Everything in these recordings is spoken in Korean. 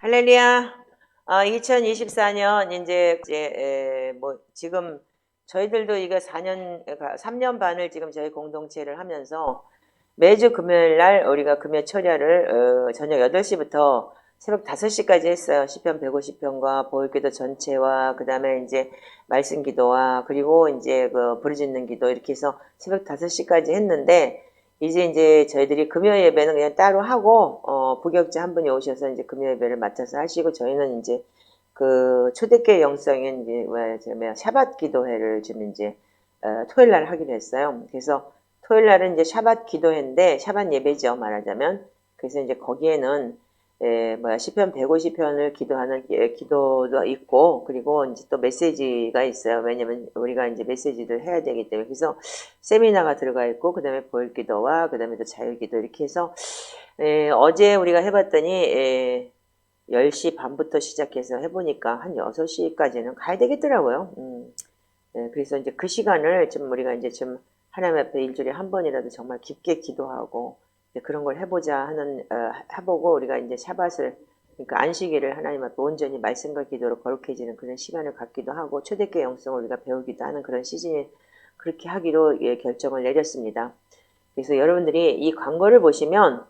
할렐루야. 2024년 이제 뭐 지금 저희들도 이거 3년 반을 지금 저희 공동체를 하면서 매주 금요일 날 우리가 금요 철야를 저녁 8시부터 새벽 5시까지 했어요. 시편 150편과 보혈기도 전체와 그다음에 이제 말씀 기도와 그리고 이제 그 부르짖는 기도 이렇게 해서 새벽 5시까지 했는데 이제 저희들이 금요 예배는 그냥 따로 하고 부격자 한 분이 오셔서 이제 금요 예배를 맡아서 하시고 저희는 이제 그 초대교회 영성인 이제 샤밧 기도회를 좀 이제 토요일 날 하기로 했어요. 그래서 토요일 날은 이제 샤밧 기도회인데 샤밧 예배죠 말하자면. 그래서 이제 거기에는 시편 150편을 기도하는 기도도 있고 그리고 이제 또 메시지가 있어요. 왜냐면 우리가 이제 메시지를 해야 되기 때문에. 그래서 세미나가 들어가 있고 그다음에 보혈기도와 그다음에 또 자율기도 이렇게 해서 어제 우리가 해봤더니 10시 반부터 시작해서 해보니까 한 6시까지는 가야 되겠더라고요. 그래서 이제 그 시간을 좀 우리가 이제 좀 하나님 앞에 일주일에 한 번이라도 정말 깊게 기도하고 그런 걸 해보자 하는 해보고 우리가 이제 샤밧을 그러니까 안식일을 하나님 앞에 온전히 말씀과 기도로 거룩해지는 그런 시간을 갖기도 하고 초대교회 영성을 우리가 배우기도 하는 그런 시즌이 그렇게 하기로 결정을 내렸습니다. 그래서 여러분들이 이 광고를 보시면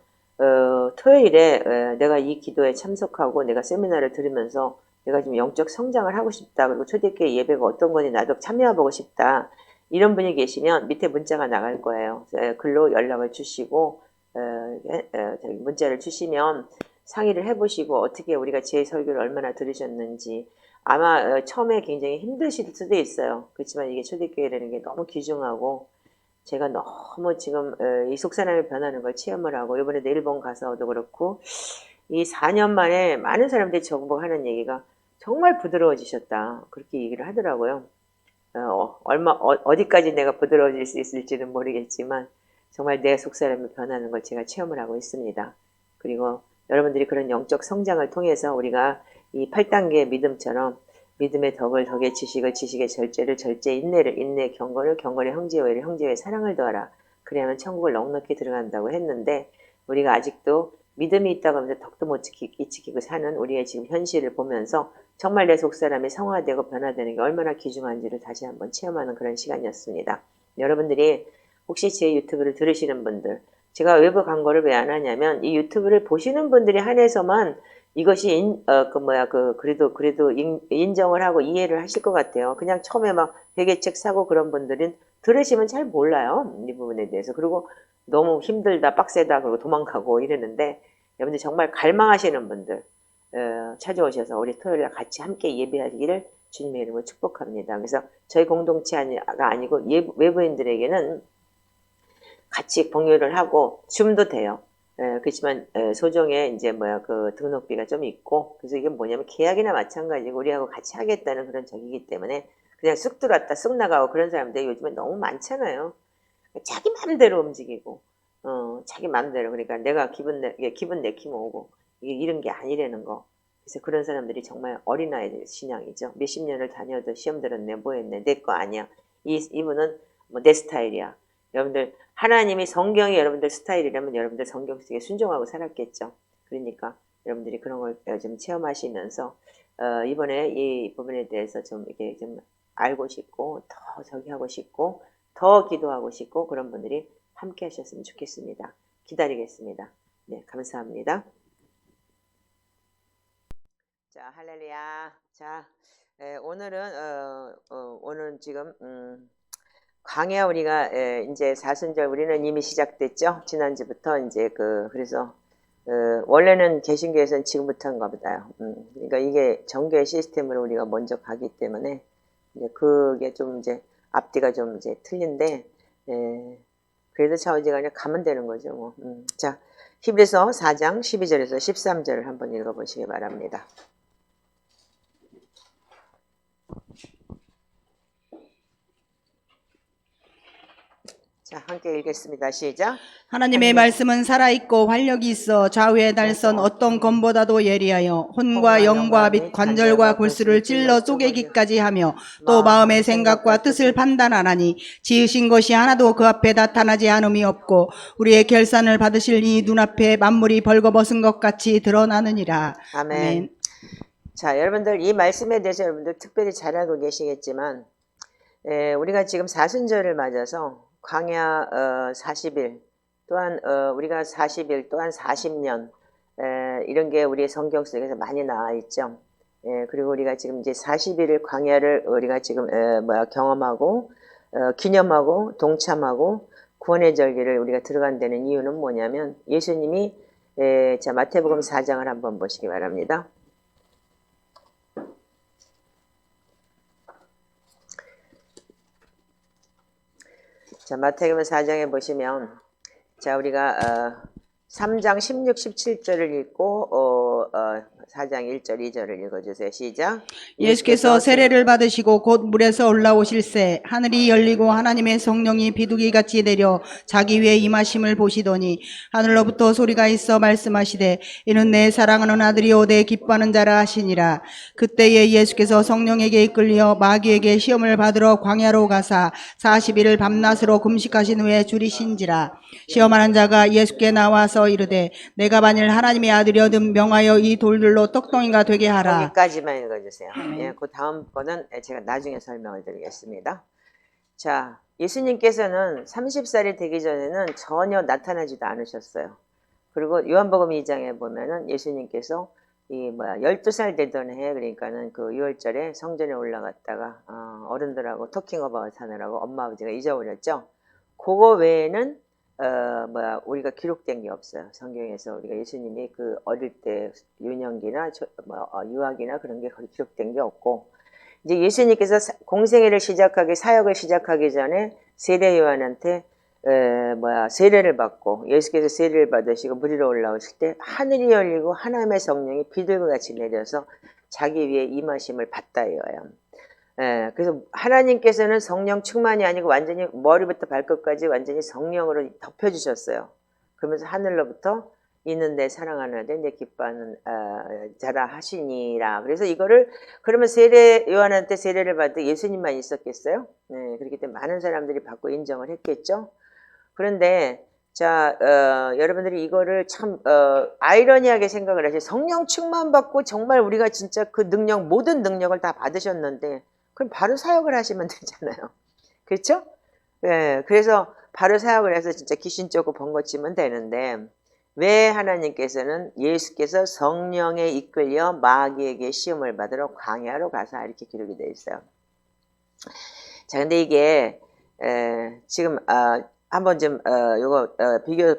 토요일에 내가 이 기도에 참석하고 내가 세미나를 들으면서 내가 지금 영적 성장을 하고 싶다. 그리고 초대교회 예배가 어떤 건지 나도 참여해보고 싶다. 이런 분이 계시면 밑에 문자가 나갈 거예요. 글로 연락을 주시고 문자를 주시면 상의를 해보시고 어떻게 우리가 제 설교를 얼마나 들으셨는지 아마 처음에 굉장히 힘드실 수도 있어요. 그렇지만 이게 초대교회라는 게 너무 귀중하고 제가 너무 지금 이 속사람이 변하는 걸 체험을 하고 이번에 일본 가서도 그렇고 이 4년 만에 많은 사람들이 저보고 하는 얘기가 정말 부드러워지셨다 그렇게 얘기를 하더라고요. 어디까지 내가 부드러워질 수 있을지는 모르겠지만 정말 내 속사람이 변하는 걸 제가 체험을 하고 있습니다. 그리고 여러분들이 그런 영적 성장을 통해서 우리가 이 8단계 믿음처럼 믿음의 덕을 덕의 지식을 지식의 절제를 절제 인내를 인내 경건을 경건의 형제의 형제의 사랑을 더하라. 그래야만 천국을 넉넉히 들어간다고 했는데 우리가 아직도 믿음이 있다고 하면서 덕도 못 지키고 사는 우리의 지금 현실을 보면서 정말 내 속사람이 성화되고 변화되는 게 얼마나 귀중한지를 다시 한번 체험하는 그런 시간이었습니다. 여러분들이 혹시 제 유튜브를 들으시는 분들 제가 외부 광고를 왜 안 하냐면 이 유튜브를 보시는 분들이 한해서만 이것이 그래도 인정을 하고 이해를 하실 것 같아요. 그냥 처음에 막 회계책 사고 그런 분들은 들으시면 잘 몰라요. 이 부분에 대해서. 그리고 너무 힘들다, 빡세다, 그리고 도망가고 이러는데 여러분들 정말 갈망하시는 분들 찾아오셔서 우리 토요일에 같이 함께 예배하기를 주님의 이름으로 축복합니다. 그래서 저희 공동체가 아니고 외부인들에게는 같이 공유를 하고 줌도 돼요. 그렇지만 소정의 이제 그 등록비가 좀 있고 그래서 이게 뭐냐면 계약이나 마찬가지고 우리하고 같이 하겠다는 그런 적이기 때문에 그냥 쑥 들어왔다 쑥 나가고 그런 사람들이 요즘에 너무 많잖아요. 자기 마음대로 움직이고 자기 마음대로 그러니까 내가 기분 내키면 오고 이게 이런 게 아니라는 거. 그래서 그런 사람들이 정말 어린아이들 신앙이죠. 몇십 년을 다녀도 시험 들었네 뭐 했네 내 거 아니야. 이분은 뭐 내 스타일이야. 여러분들 하나님이 성경이 여러분들 스타일이라면 여러분들 성경 속에 순종하고 살았겠죠. 그러니까 여러분들이 그런 걸 좀 체험하시면서 이번에 이 부분에 대해서 좀 이렇게 좀 알고 싶고 더 저기 하고 싶고 더 기도하고 싶고 그런 분들이 함께 하셨으면 좋겠습니다. 기다리겠습니다. 네, 감사합니다. 자, 할렐루야. 자, 오늘은 지금 강야 우리가 이제 사순절 우리는 이미 시작됐죠. 지난주부터 이제 그래서 원래는 개신교에서는 지금부터인가 보다요. 그러니까 이게 정교의 시스템으로 우리가 먼저 가기 때문에 이제 그게 좀 이제 앞뒤가 좀 이제 틀린데 그래도 좌우지간에 가면 되는 거죠. 뭐. 자, 히브리서 4장 12절에서 13절을 한번 읽어보시기 바랍니다. 자, 자, 함께 읽겠습니다. 시작. 하나님의 말씀은 살아있고 활력이 있어 좌우의 날선 어떤 검보다도 예리하여 혼과 영과 및 관절과 골수를 찔러 쪼개기까지 하며 또 마음의 생각과 뜻을 판단하나니 지으신 것이 하나도 그 앞에 나타나지 않음이 없고 우리의 결산을 받으실 이 눈앞에 만물이 벌거벗은 것 같이 드러나느니라. 아멘. 자, 여러분들 이 말씀에 대해서 여러분들 특별히 잘 알고 계시겠지만 우리가 지금 사순절을 맞아서 광야 40일 또한 우리가 40일 또한 40년 이런 게 우리의 성경 속에서 많이 나와 있죠. 그리고 우리가 지금 이제 40일을 광야를 우리가 지금 경험하고 기념하고 동참하고 구원의 절기를 우리가 들어간다는 이유는 뭐냐면 예수님이 자 마태복음 4장을 한번 보시기 바랍니다. 자, 마태복음 4장에 보시면 자 우리가 3장 16, 17절을 읽고 4장 1절, 2절을 읽어주세요. 시작. 예수께서 세례를 받으시고 곧 물에서 올라오실새 하늘이 열리고 하나님의 성령이 비둘기같이 내려 자기 위에 임하심을 보시더니 하늘로부터 소리가 있어 말씀하시되 이는 내 사랑하는 아들이요 내 기뻐하는 자라 하시니라. 그때에 예수께서 성령에게 이끌려 마귀에게 시험을 받으러 광야로 가사 40일을 밤낮으로 금식하신 후에 줄이신지라. 시험하는 자가 예수께 나와서 이르되 내가 만일 하나님의 아들이어든 명하여 이 돌들로 떡덩이가 되게 하라. 여기까지만 읽어주세요. 예, 그 다음 거는 제가 나중에 설명을 드리겠습니다. 자, 예수님께서는 30살이 되기 전에는 전혀 나타나지도 않으셨어요. 그리고 요한복음 2장에 보면은 예수님께서 12살 되던 해, 그러니까는 그 6월절에 성전에 올라갔다가 어른들하고 토킹 어바웃 하느라고 엄마 아버지가 잊어버렸죠. 그거 외에는 우리가 기록된 게 없어요. 성경에서 우리가 예수님이 그 어릴 때 유년기나 유아기나 그런 게 거의 기록된 게 없고, 이제 예수님께서 공생애를 시작하기, 사역을 시작하기 전에 세례 요한한테 세례를 받고, 예수께서 세례를 받으시고 물 위로 올라오실 때 하늘이 열리고 하나님의 성령이 비둘기같이 내려서 자기 위에 임하심을 받다 이거예요. 그래서 하나님께서는 성령 충만이 아니고 완전히 머리부터 발끝까지 완전히 성령으로 덮여주셨어요. 그러면서 하늘로부터 이는 내 사랑하는 아들 내 기뻐하는 자라 하시니라. 그래서 이거를 그러면 세례 요한한테 세례를 받을 때 예수님만 있었겠어요? 네, 그렇기 때문에 많은 사람들이 받고 인정을 했겠죠. 그런데 자 여러분들이 이거를 참 아이러니하게 생각을 하세요. 성령 충만 받고 정말 우리가 진짜 그 능력 모든 능력을 다 받으셨는데 그럼 바로 사역을 하시면 되잖아요. 그렇죠? 네, 그래서 바로 사역을 해서 진짜 귀신 쫓고 번거치면 되는데 왜 하나님께서는 예수께서 성령에 이끌려 마귀에게 시험을 받으러 광야로 가사 이렇게 기록이 되어 있어요. 자, 근데 이게 지금 한번 좀 요거 비교해서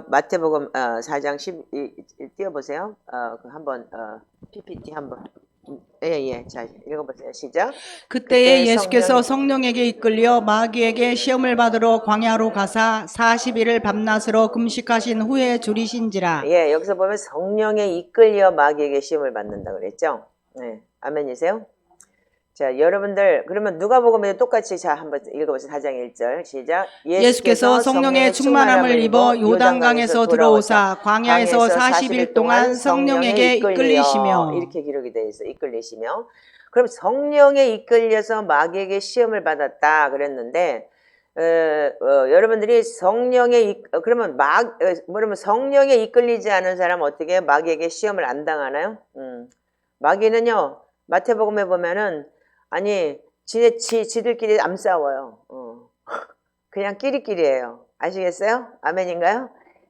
마태복음 4장 10 띄워보세요. 그 한번 PPT 한번. 예. 자, 읽어보세요. 시작. 그때에 예수께서 성령에게 이끌려 마귀에게 시험을 받으러 광야로 가사 40일을 밤낮으로 금식하신 후에 줄이신지라. 예, 여기서 보면 성령에 이끌려 마귀에게 시험을 받는다 그랬죠. 네, 아멘이세요? 자, 여러분들 그러면 누가복음에 똑같이 자 한번 읽어보세요. 4장 1절 시작. 예수께서 성령의 충만함을 입어 요단강에서 들어오사 광야에서 40일 동안 성령에게 이끌리시며 이렇게 기록이 되어 있어요. 이끌리시며. 그럼 성령에 이끌려서 마귀에게 시험을 받았다 그랬는데 여러분들이 그러면 그러면 성령에 이끌리지 않은 사람 어떻게 마귀에게 시험을 안 당하나요? 마귀는요 마태복음에 보면은 아니 지들끼리 안 싸워요. 그냥 끼리끼리예요. 아시겠어요? 아멘인가요?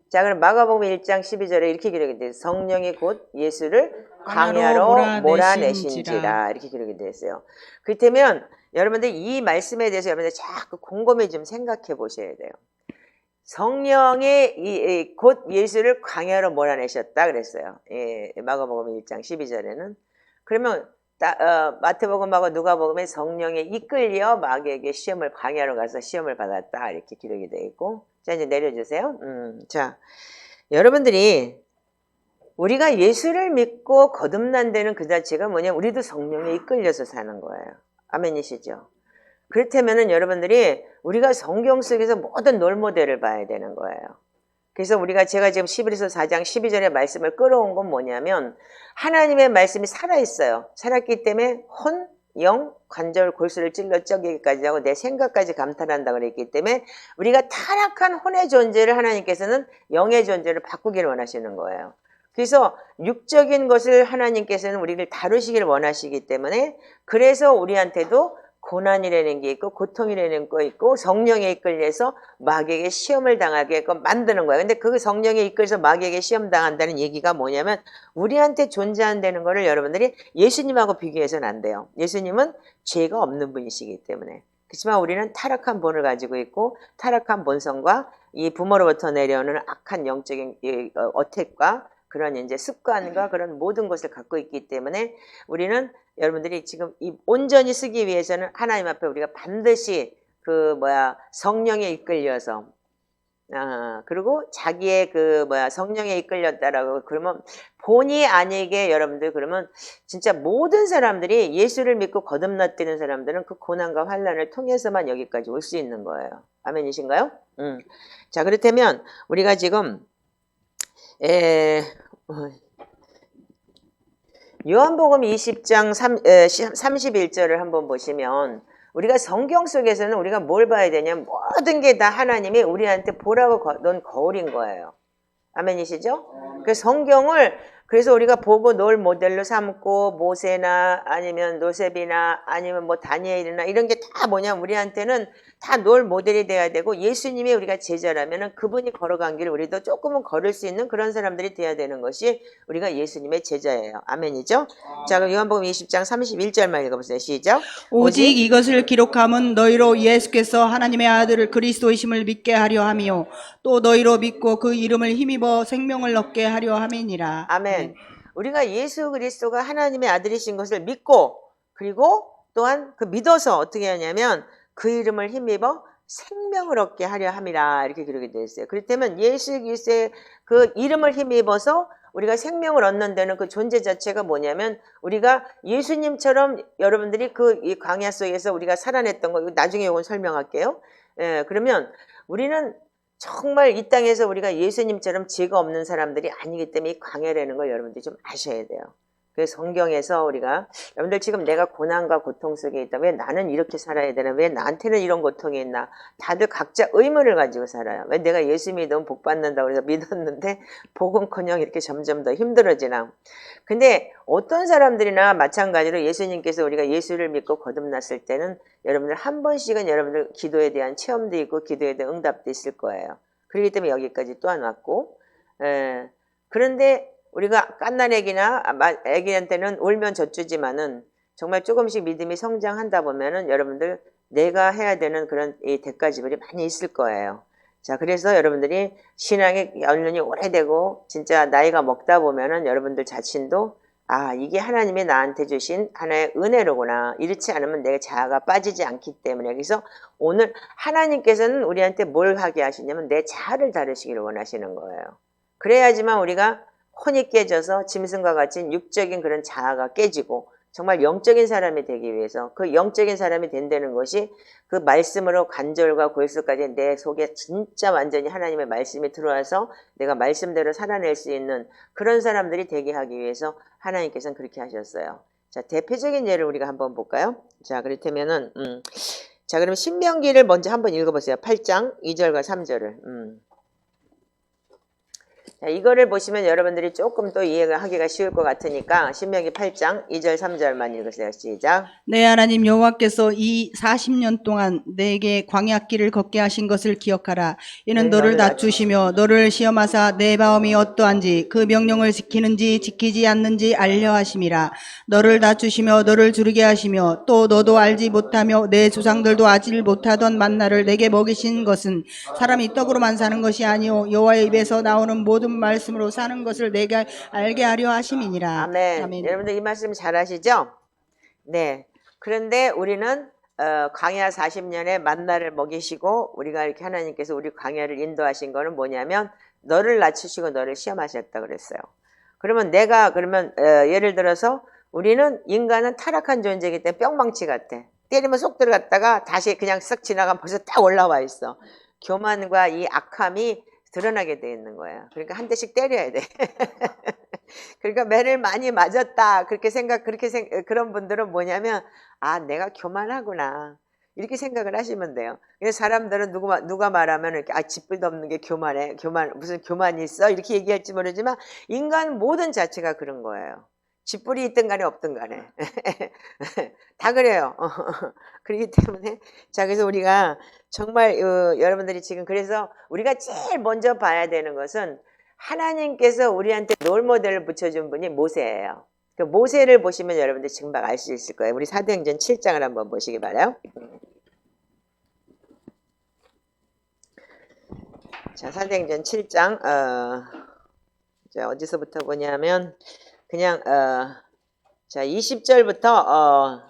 자, 그럼 마가복음 1장 12절에 이렇게 기록이 돼요. 성령이 곧 예수를 광야로 몰아내신지라 이렇게 기록이 되어 있어요. 그렇다면 여러분들 이 말씀에 대해서 여러분들 자꾸 곰곰이 좀 생각해 보셔야 돼요. 성령이 곧 예수를 광야로 몰아내셨다 그랬어요. 예, 마가복음 1장 12절에는. 그러면 마태복음하고 누가복음에 성령에 이끌려 마귀에게 시험을 광야로 가서 시험을 받았다 이렇게 기록이 되어 있고, 자 이제 내려주세요. 자, 여러분들이 우리가 예수를 믿고 거듭난 데는 그 자체가 뭐냐면 우리도 성령에 이끌려서 사는 거예요. 아멘이시죠? 그렇다면은 여러분들이 우리가 성경 속에서 모든 롤모델을 봐야 되는 거예요. 그래서 제가 지금 11에서 4장 12절의 말씀을 끌어온 건 뭐냐면 하나님의 말씀이 살아있어요. 살았기 때문에 혼, 영, 관절, 골수를 찔러 쪄기까지 하고 내 생각까지 감탄한다고 그랬기 때문에 우리가 타락한 혼의 존재를 하나님께서는 영의 존재를 바꾸기를 원하시는 거예요. 그래서 육적인 것을 하나님께서는 우리를 다루시기를 원하시기 때문에 그래서 우리한테도 고난이라는 게 있고 고통이라는 거 있고 성령에 이끌려서 마귀에게 시험을 당하게끔 만드는 거예요. 근데 그 성령에 이끌려서 마귀에게 시험 당한다는 얘기가 뭐냐면 우리한테 존재한다는 거를 여러분들이 예수님하고 비교해서는 안 돼요. 예수님은 죄가 없는 분이시기 때문에. 그렇지만 우리는 타락한 본을 가지고 있고 타락한 본성과 이 부모로부터 내려오는 악한 영적인 어택과 그런 이제 습관과 그런 모든 것을 갖고 있기 때문에 우리는 여러분들이 지금 이 온전히 쓰기 위해서는 하나님 앞에 우리가 반드시 성령에 이끌려서 그리고 자기의 성령에 이끌렸다라고 그러면 본의 아니게 여러분들 그러면 진짜 모든 사람들이 예수를 믿고 거듭났다는 사람들은 그 고난과 환난을 통해서만 여기까지 올 수 있는 거예요. 아멘이신가요? 자, 그렇다면 우리가 지금 요한복음 20장 31절을 한번 보시면 우리가 성경 속에서는 우리가 뭘 봐야 되냐면 모든 게 다 하나님이 우리한테 보라고 놓은 거울인 거예요. 아멘이시죠? 그 성경을 그래서 우리가 보고 롤 모델로 삼고 모세나 아니면 노셉이나 아니면 다니엘이나 이런 게 다 뭐냐면 우리한테는 다 롤 모델이 돼야 되고 예수님이 우리가 제자라면은 그분이 걸어간 길을 우리도 조금은 걸을 수 있는 그런 사람들이 돼야 되는 것이 우리가 예수님의 제자예요. 아멘이죠? 자, 그럼 요한복음 20장 31절만 읽어보세요. 시작. 오직 이것을 기록함은 너희로 예수께서 하나님의 아들 그리스도이심을 믿게 하려 함이요 또 너희로 믿고 그 이름을 힘입어 생명을 얻게 하려 함이니라. 아멘. 우리가 예수 그리스도가 하나님의 아들이신 것을 믿고 그리고 또한 그 믿어서 어떻게 하냐면 그 이름을 힘입어 생명을 얻게 하려 함이라 이렇게 기록이 되어 있어요. 그렇다면 예수 그리스도의 그 이름을 힘입어서 우리가 생명을 얻는 데는 그 존재 자체가 뭐냐면 우리가 예수님처럼 여러분들이 이 광야 속에서 우리가 살아냈던 거 나중에 이건 설명할게요. 그러면 우리는 정말 이 땅에서 우리가 예수님처럼 죄가 없는 사람들이 아니기 때문에 이 광야라는 걸 여러분들이 좀 아셔야 돼요. 그래서 성경에서 우리가 여러분들 지금 내가 고난과 고통 속에 있다. 왜 나는 이렇게 살아야 되나? 왜 나한테는 이런 고통이 있나? 다들 각자 의문을 가지고 살아요. 왜 내가 예수 믿으면 복 받는다고 그래서 믿었는데 복은커녕 이렇게 점점 더 힘들어지나? 근데 어떤 사람들이나 마찬가지로 예수님께서 우리가 예수를 믿고 거듭났을 때는 여러분들 한 번씩은 여러분들 기도에 대한 체험도 있고 기도에 대한 응답도 있을 거예요. 그렇기 때문에 여기까지 또 안 왔고 그런데 우리가 갓난 애기나 애기한테는 울면 젖주지만은 정말 조금씩 믿음이 성장한다 보면은 여러분들 내가 해야 되는 그런 이 대가지불이 많이 있을 거예요. 자, 그래서 여러분들이 신앙의 연륜이 오래되고 진짜 나이가 먹다 보면은 여러분들 자신도 이게 하나님이 나한테 주신 하나의 은혜로구나. 이렇지 않으면 내가 자아가 빠지지 않기 때문에. 그래서 오늘 하나님께서는 우리한테 뭘 하게 하시냐면 내 자아를 다루시기를 원하시는 거예요. 그래야지만 우리가 혼이 깨져서 짐승과 같이 육적인 그런 자아가 깨지고 정말 영적인 사람이 되기 위해서 그 영적인 사람이 된다는 것이 그 말씀으로 관절과 골수까지 내 속에 진짜 완전히 하나님의 말씀이 들어와서 내가 말씀대로 살아낼 수 있는 그런 사람들이 되게 하기 위해서 하나님께서는 그렇게 하셨어요. 자, 대표적인 예를 우리가 한번 볼까요? 자, 그렇다면은 자, 그럼 신명기를 먼저 한번 읽어보세요. 8장 2절과 3절을. 자, 이거를 보시면 여러분들이 조금 또 이해가 하기가 쉬울 것 같으니까 신명기 8장 2절 3절만 읽으세요. 시작. 내 하나님 여호와께서 이 40년 동안 내게 광야길을 걷게 하신 것을 기억하라. 이는 너를 낮추시며 너를 시험하사 내 마음이 어떠한지 그 명령을 지키는지 지키지 않는지 알려 하심이라. 너를 낮추시며 너를 두르게 하시며 또 너도 알지 못하며 내 조상들도 알지 못하던 만나를 내게 먹이신 것은 사람이 떡으로만 사는 것이 아니오 여호와의 입에서 나오는 모든 말씀으로 사는 것을 내가 알게 하려 하심이니라. 아멘. 아멘. 여러분들 이 말씀 잘 아시죠? 네. 그런데 우리는 광야 40년에 만나를 먹이시고 우리가 이렇게 하나님께서 우리 광야를 인도하신 거는 뭐냐면 너를 낮추시고 너를 시험하셨다 그랬어요. 그러면 예를 들어서 우리는 인간은 타락한 존재이기 때문에 뿅망치 같아. 때리면 쏙 들어갔다가 다시 그냥 쓱 지나가면 벌써 딱 올라와 있어. 교만과 이 악함이 드러나게 돼 있는 거예요. 그러니까 한 대씩 때려야 돼. 그러니까 매를 많이 맞았다. 그런 분들은 뭐냐면, 아, 내가 교만하구나. 이렇게 생각을 하시면 돼요. 그래서 사람들은 누가 말하면 이렇게, 아, 쥐뿔도 없는 게 교만해. 무슨 교만이 있어? 이렇게 얘기할지 모르지만, 인간 모든 자체가 그런 거예요. 쥐뿔이 있든 간에 없든 간에. 다 그래요. 그렇기 때문에, 자, 그래서 우리가 정말, 여러분들이 지금 그래서 우리가 제일 먼저 봐야 되는 것은 하나님께서 우리한테 롤모델을 붙여준 분이 모세예요. 그 모세를 보시면 여러분들 금방 알 수 있을 거예요. 우리 사도행전 7장을 한번 보시기 바라요. 자, 사도행전 7장, 자, 어디서부터 보냐면, 그냥, 자, 20절부터,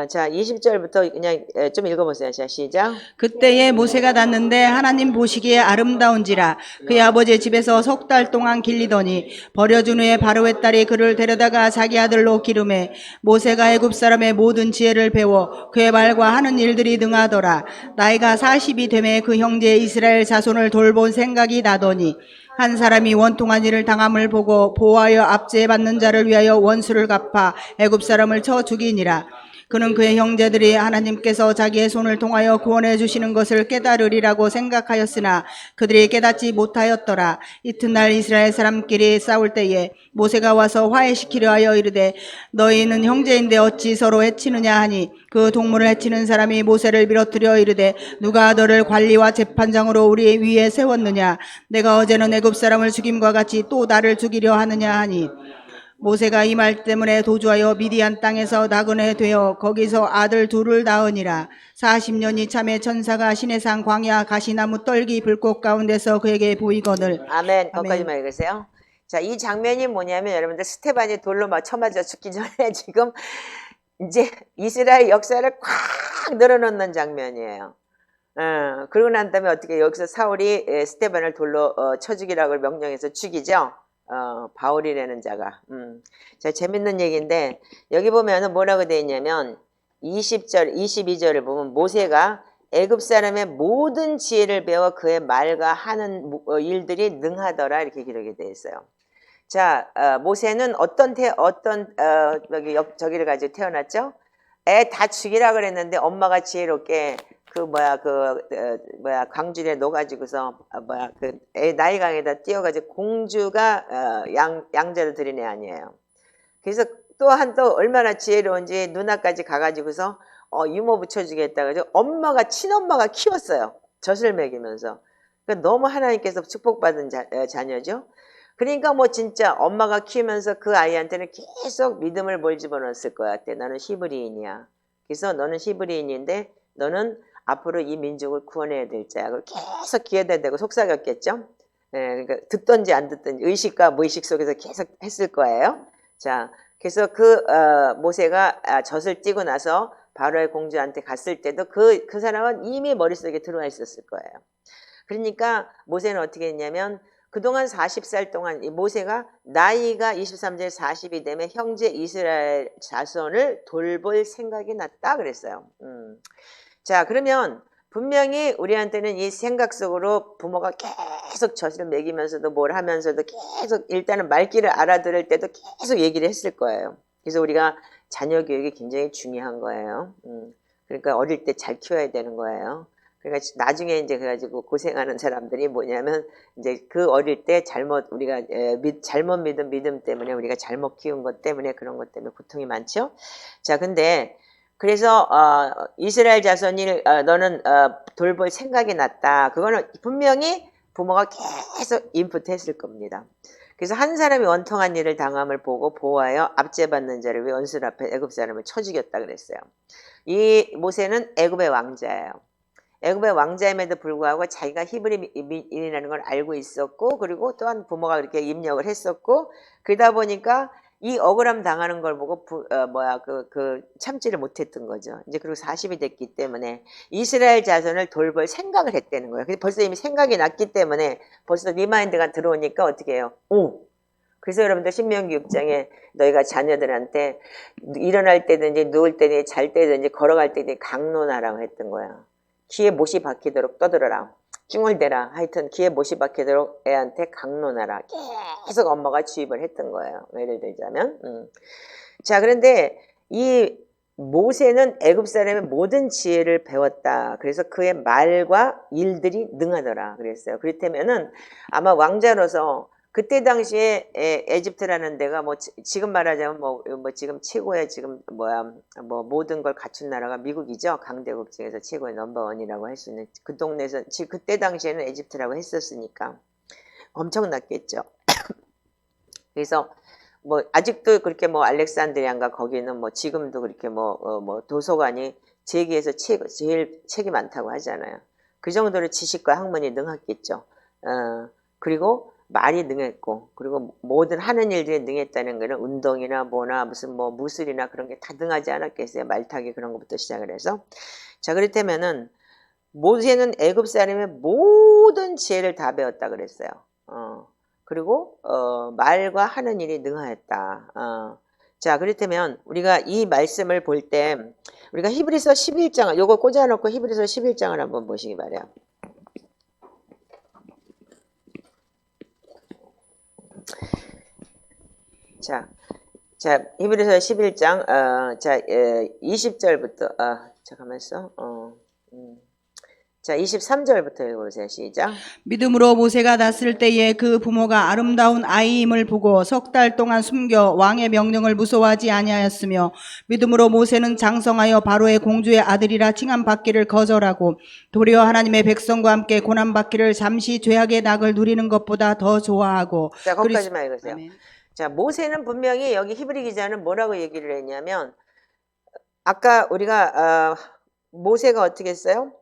자, 20절부터 그냥 좀 읽어보세요. 자, 시작. 그때에 모세가 났는데 하나님 보시기에 아름다운지라 그의 아버지 집에서 석 달 동안 길리더니 버려준 후에 바로의 딸이 그를 데려다가 자기 아들로 기름해 모세가 애굽 사람의 모든 지혜를 배워 그의 말과 하는 일들이 능하더라. 나이가 40이 되매 그 형제 이스라엘 자손을 돌본 생각이 나더니 한 사람이 원통한 일을 당함을 보고 보호하여 압제받는 자를 위하여 원수를 갚아 애굽 사람을 쳐 죽이니라. 그는 그의 형제들이 하나님께서 자기의 손을 통하여 구원해 주시는 것을 깨달으리라고 생각하였으나 그들이 깨닫지 못하였더라. 이튿날 이스라엘 사람끼리 싸울 때에 모세가 와서 화해시키려 하여 이르되 너희는 형제인데 어찌 서로 해치느냐 하니 그 동물을 해치는 사람이 모세를 빌어뜨려 이르되 누가 너를 관리와 재판장으로 우리 위에 세웠느냐 내가 어제는 애굽 사람을 죽임과 같이 또 나를 죽이려 하느냐 하니 모세가 이 말 때문에 도주하여 미디안 땅에서 나그네 되어 거기서 아들 둘을 낳으니라. 40년이 참에 천사가 시내산 광야 가시나무 떨기 불꽃 가운데서 그에게 보이거늘. 아멘. 거기까지만 읽으세요. 자, 이 장면이 뭐냐면 여러분들 스테반이 돌로 쳐맞아 죽기 전에 지금 이제 이스라엘 역사를 꽉 늘어놓는 장면이에요. 그러고 난 다음에 어떻게 여기서 사울이 스테반을 돌로 쳐 죽이라고 명령해서 죽이죠. 바울이라는 자가. 자, 재밌는 얘기인데 여기 보면은 뭐라고 되어 있냐면 20절, 22절을 보면 모세가 애굽 사람의 모든 지혜를 배워 그의 말과 하는 일들이 능하더라 이렇게 기록이 되어 있어요. 자, 모세는 저기를 가지고 태어났죠? 애 다 죽이라 그랬는데 엄마가 지혜롭게 광주리에 놓아가지고서 애 나일강에다 띄워가지고 공주가 양자를 드린 애 아니에요. 그래서 또 얼마나 지혜로운지 누나까지 가가지고서 유모 붙여주겠다 그래서 친엄마가 키웠어요. 젖을 먹이면서. 그러니까 너무 하나님께서 축복받은 자녀죠. 그러니까 뭐 진짜 엄마가 키우면서 그 아이한테는 계속 믿음을 뭘 집어넣었을 것 같아. 나는 히브리인이야. 그래서 너는 히브리인인데 너는 앞으로 이 민족을 구원해야 될 자야. 계속 기회다 대고 속삭였겠죠. 그러니까 듣던지 안 듣던지 의식과 무의식 속에서 계속 했을 거예요. 자, 그래서 모세가 젖을 띠고 나서 바로의 공주한테 갔을 때도 그 사람은 이미 머릿속에 들어와 있었을 거예요. 그러니까 모세는 어떻게 했냐면 그동안 40살 동안 이 모세가 나이가 23절 40이 되면 형제 이스라엘 자손을 돌볼 생각이 났다 그랬어요. 자, 그러면 분명히 우리한테는 이 생각 속으로 부모가 계속 젖을 먹이면서도 뭘 하면서도 계속 일단은 말귀를 알아들을 때도 계속 얘기를 했을 거예요. 그래서 우리가 자녀 교육이 굉장히 중요한 거예요. 그러니까 어릴 때 잘 키워야 되는 거예요. 그러니까 나중에 이제 그래가지고 고생하는 사람들이 뭐냐면 이제 그 어릴 때 우리가 잘못 믿은 믿음 때문에 우리가 잘못 키운 것 때문에 그런 것 때문에 고통이 많죠. 자, 근데 그래서 이스라엘 자손이 너는 돌볼 생각이 났다. 그거는 분명히 부모가 계속 인풋했을 겁니다. 그래서 한 사람이 원통한 일을 당함을 보고 보호하여 압제받는 자를 위해 원수 앞에 애굽 사람을 쳐 죽였다 그랬어요. 이 모세는 애굽의 왕자예요. 애굽의 왕자임에도 불구하고 자기가 히브리인이라는 걸 알고 있었고 그리고 또한 부모가 그렇게 입력을 했었고 그러다 보니까 이 억울함 당하는 걸 보고 참지를 못했던 거죠. 이제 그리고 40이 됐기 때문에 이스라엘 자손을 돌볼 생각을 했다는 거예요. 근데 벌써 이미 생각이 났기 때문에 벌써 리마인드가 들어오니까 어떻게 해요? 오! 그래서 여러분들 신명기 6장에 너희가 자녀들한테 일어날 때든지 누울 때든지 잘 때든지 걸어갈 때든지 강론하라고 했던 거야. 귀에 못이 박히도록 떠들어라. 찡을 대라. 하여튼 귀에 못이 박히도록 애한테 강론하라. 계속 엄마가 주입을 했던 거예요. 예를 들자면. 자, 그런데 이 모세는 애굽 사람의 모든 지혜를 배웠다. 그래서 그의 말과 일들이 능하더라. 그랬어요. 그렇다면은 아마 왕자로서 그때 당시에 에집트라는 데가 뭐 지금 말하자면 뭐 지금 최고의 지금 모든 걸 갖춘 나라가 미국이죠. 강대국 중에서 최고의 넘버원이라고 할 수 있는 그 동네에서 그때 당시에는 에집트라고 했었으니까 엄청났겠죠. 그래서 뭐 아직도 그렇게 뭐 알렉산드리아인가 거기는 뭐 지금도 그렇게 뭐 도서관이 세계에서 제일 책이 많다고 하잖아요. 그 정도로 지식과 학문이 능했겠죠. 그리고 말이 능했고, 그리고 모든 하는 일들이 능했다는 거는 운동이나 뭐나 무슨 뭐 무술이나 그런 게 다 능하지 않았겠어요. 말타기 그런 것부터 시작을 해서. 자, 그렇다면은 모세는 애굽 사람의 모든 지혜를 다 배웠다 그랬어요. 그리고 말과 하는 일이 능하였다. 자, 그렇다면 우리가 이 말씀을 볼 때 우리가 히브리서 11장 요거 꽂아놓고 히브리서 11장을 한번 보시기 바래요. 자, 히브리서 11장, 20절부터, 잠깐만 있어. 자, 23절부터 읽어보세요. 시작. 믿음으로 모세가 났을 때에 그 부모가 아름다운 아이임을 보고 석 달 동안 숨겨 왕의 명령을 무서워하지 아니하였으며 믿음으로 모세는 장성하여 바로의 공주의 아들이라 칭함받기를 거절하고 도리어 하나님의 백성과 함께 고난받기를 잠시 죄악의 낙을 누리는 것보다 더 좋아하고. 자, 거기까지만 읽으세요. 아멘. 자, 모세는 분명히 여기 히브리 기자는 뭐라고 얘기를 했냐면 아까 우리가 모세가 어떻게 했어요?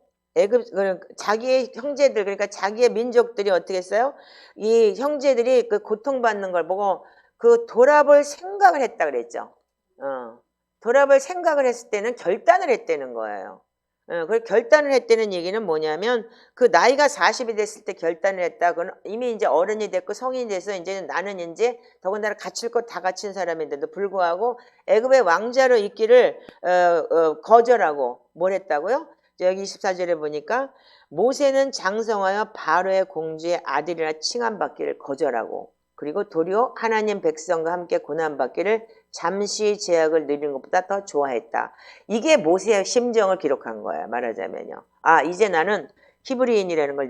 자기의 형제들, 그러니까 자기의 민족들이 어떻게 했어요? 이 형제들이 그 고통받는 걸 보고 그 돌아볼 생각을 했다 그랬죠. 돌아볼 생각을 했을 때는 결단을 했다는 거예요. 그 결단을 했다는 얘기는 뭐냐면 그 나이가 40이 됐을 때 결단을 했다. 그건 이미 이제 어른이 됐고 성인이 돼서 이제 나는 이제 더군다나 갖출 것 다 갖춘 사람인데도 불구하고 애굽의 왕자로 있기를 거절하고 뭘 했다고요? 여기 24절에 보니까 모세는 장성하여 바로의 공주의 아들이라 칭함받기를 거절하고 그리고 도리어 하나님 백성과 함께 고난받기를 잠시 제약을 누리는 것보다 더 좋아했다. 이게 모세의 심정을 기록한 거예요. 말하자면요. 이제 나는 히브리인이라는 걸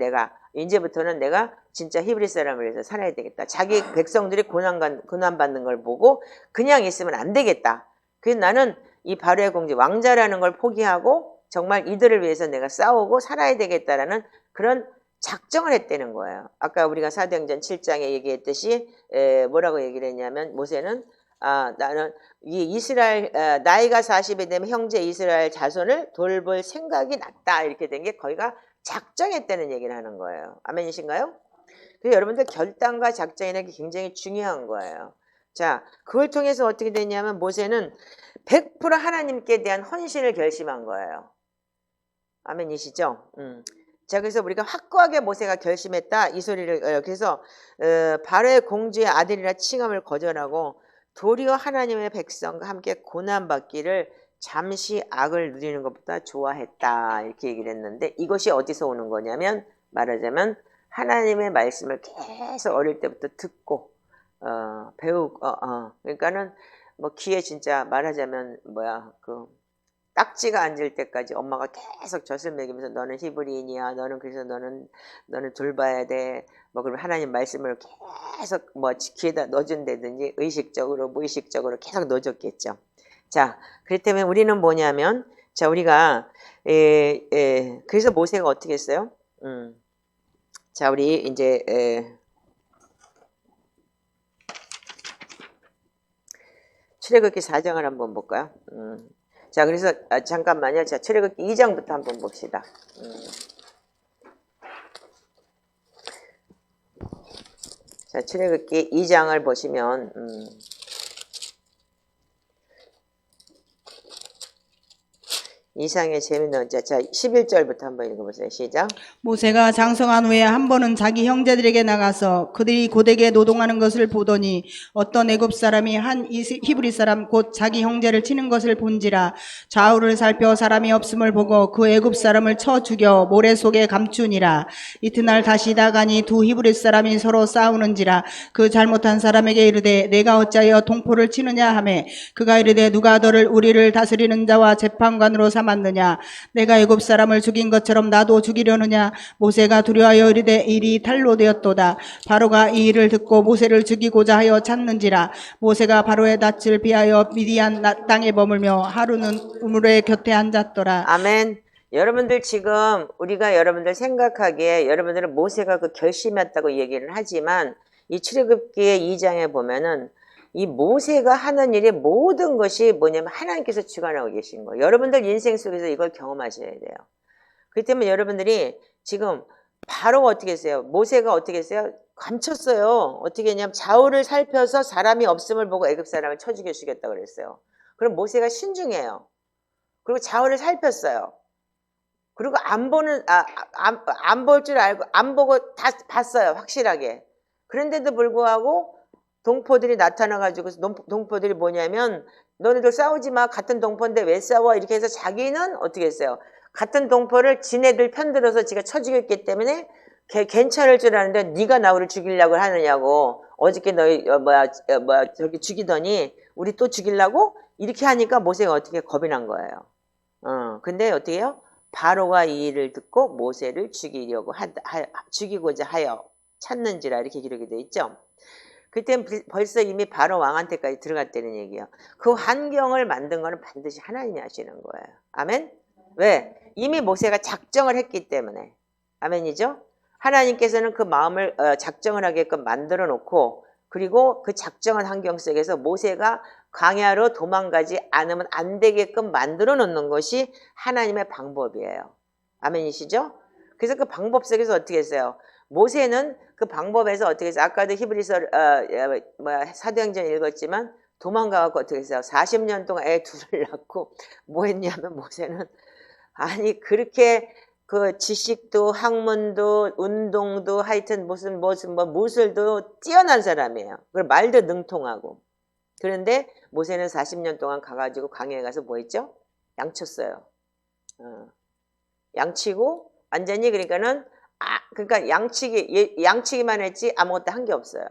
이제부터는 내가 진짜 히브리 사람을 위해서 살아야 되겠다. 자기 백성들이 고난받는 걸 보고 그냥 있으면 안 되겠다. 그래서 나는 이 바로의 공주 왕자라는 걸 포기하고 정말 이들을 위해서 내가 싸우고 살아야 되겠다라는 그런 작정을 했다는 거예요. 아까 우리가 사도행전 7장에 얘기했듯이 뭐라고 얘기를 했냐면 모세는 나는 이 이스라엘 나이가 40이 되면 형제 이스라엘 자손을 돌볼 생각이 났다 이렇게 된 게 거기가 작정했다는 얘기를 하는 거예요. 아멘이신가요? 그래서 여러분들 결단과 작정이라는 게 굉장히 중요한 거예요. 자, 그걸 통해서 어떻게 됐냐면 모세는 100% 하나님께 대한 헌신을 결심한 거예요. 아멘이시죠? 자, 그래서 우리가 확고하게 모세가 결심했다 이 소리를 그래서 바로의 공주의 아들이라 칭함을 거절하고 도리어 하나님의 백성과 함께 고난받기를 잠시 악을 누리는 것보다 좋아했다 이렇게 얘기를 했는데 이것이 어디서 오는 거냐면 말하자면 하나님의 말씀을 계속 어릴 때부터 듣고 배우고 그러니까는 뭐 귀에 진짜 말하자면 딱지가 앉을 때까지 엄마가 계속 젖을 먹이면서 너는 히브리인이야. 너는 그래서 너는 돌봐야 돼. 그러면 하나님 말씀을 계속 귀에다 넣어준다든지 의식적으로 무의식적으로 계속 넣어줬겠죠. 자, 그렇다면 우리는 뭐냐면 자 우리가 그래서 모세가 어떻게 했어요? 자 우리 이제 출애굽기 4장을 한번 볼까요? 자, 그래서 잠깐만요. 자, 출애굽기 2장부터 한번 봅시다. 자, 출애굽기 2장을 보시면 이상의 재미는 자 11절부터 한번 읽어보세요. 시작. 모세가 장성한 후에 한 번은 자기 형제들에게 나가서 그들이 고되게 노동하는 것을 보더니 어떤 애굽 사람이 한 히브리 사람 곧 자기 형제를 치는 것을 본지라. 좌우를 살펴 사람이 없음을 보고 그 애굽 사람을 쳐 죽여 모래 속에 감추니라. 이튿날 다시 나가니 두 히브리 사람이 서로 싸우는지라. 그 잘못한 사람에게 이르되 내가 어찌하여 동포를 치느냐 하매 그가 이르되 누가 너를 우리를 다스리는 자와 재판관으로 삼았느냐. 내가 애굽 사람을 죽인 것처럼 나도 죽이려느냐. 모세가 두려워하여 이르되 일이 탈로 되었도다. 바로가 이 일을 듣고 모세를 죽이고자 하여 찾는지라. 모세가 바로의 낯을 피하여 미디안 땅에 머물며 하루는 우물의 곁에 앉았더라. 아멘. 여러분들 지금 우리가 여러분들 생각하기에 여러분들은 모세가 그 결심했다고 얘기를 하지만 이 출애굽기의 2장에 보면은 이 모세가 하는 일의 모든 것이 뭐냐면 하나님께서 주관하고 계신 거예요. 여러분들 인생 속에서 이걸 경험하셔야 돼요. 그렇기 때문에 여러분들이 지금 바로 어떻게 했어요? 모세가 어떻게 했어요? 감췄어요. 어떻게 했냐면 좌우를 살펴서 사람이 없음을 보고 애굽 사람을 쳐 죽였다고 그랬어요. 그럼 모세가 신중해요. 그리고 좌우를 살폈어요. 그리고 안 볼 줄 알고 안 보고 다 봤어요. 확실하게. 그런데도 불구하고 동포들이 나타나가지고 동포들이 뭐냐면 너네들 싸우지 마. 같은 동포인데 왜 싸워? 이렇게 해서 자기는 어떻게 했어요? 같은 동포를 지네들 편들어서 지가 쳐 죽였기 때문에 괜찮을 줄 아는데 네가 나우를 죽이려고 하느냐고. 어저께 너희 저기 죽이더니 우리 또 죽이려고? 이렇게 하니까 모세가 어떻게 겁이 난 거예요. 근데 어떻게 해요? 바로가 이 일을 듣고 모세를 죽이고자 하여 찾는지라 이렇게 기록이 되어 있죠. 그때는 벌써 이미 바로 왕한테까지 들어갔다는 얘기예요. 그 환경을 만든 거는 반드시 하나님이 하시는 거예요. 아멘? 왜? 이미 모세가 작정을 했기 때문에. 아멘이죠? 하나님께서는 그 마음을 작정을 하게끔 만들어 놓고 그리고 그 작정한 환경 속에서 모세가 광야로 도망가지 않으면 안 되게끔 만들어 놓는 것이 하나님의 방법이에요. 아멘이시죠? 그래서 그 방법 속에서 어떻게 했어요? 모세는 그 방법에서 어떻게 했어요? 아까도 히브리서 사도행전 읽었지만 도망가갖고 어떻게 했어요? 40년 동안 애 둘을 낳고 뭐 했냐면 모세는 아니 그렇게 그 지식도 학문도 운동도 하여튼 무슨 무술도 뛰어난 사람이에요. 그리고 말도 능통하고. 그런데 모세는 40년 동안 가가지고 광야에 가서 뭐 했죠? 양쳤어요. 양치고 완전히 그러니까는 그러니까 양치기만 했지 아무것도 한 게 없어요.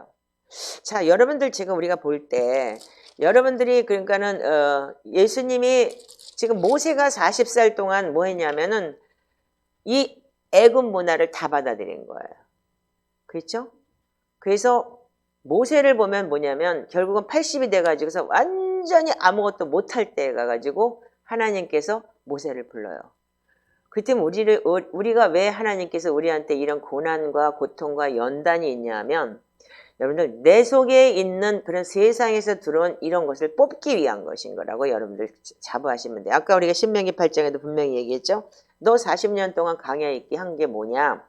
자, 여러분들 지금 우리가 볼 때 여러분들이 그러니까는 예수님이 지금 모세가 40살 동안 뭐 했냐면은 이 애굽 문화를 다 받아들인 거예요. 그렇죠? 그래서 모세를 보면 뭐냐면 결국은 80이 돼가지고서 완전히 아무것도 못할 때에 가가지고 하나님께서 모세를 불러요. 그때 우리가 왜 하나님께서 우리한테 이런 고난과 고통과 연단이 있냐면 여러분들 내 속에 있는 그런 세상에서 들어온 이런 것을 뽑기 위한 것인 거라고 여러분들 자부하시면 돼요. 아까 우리가 신명기 8장에도 분명히 얘기했죠. 너 40년 동안 광야에 있게 한 게 뭐냐?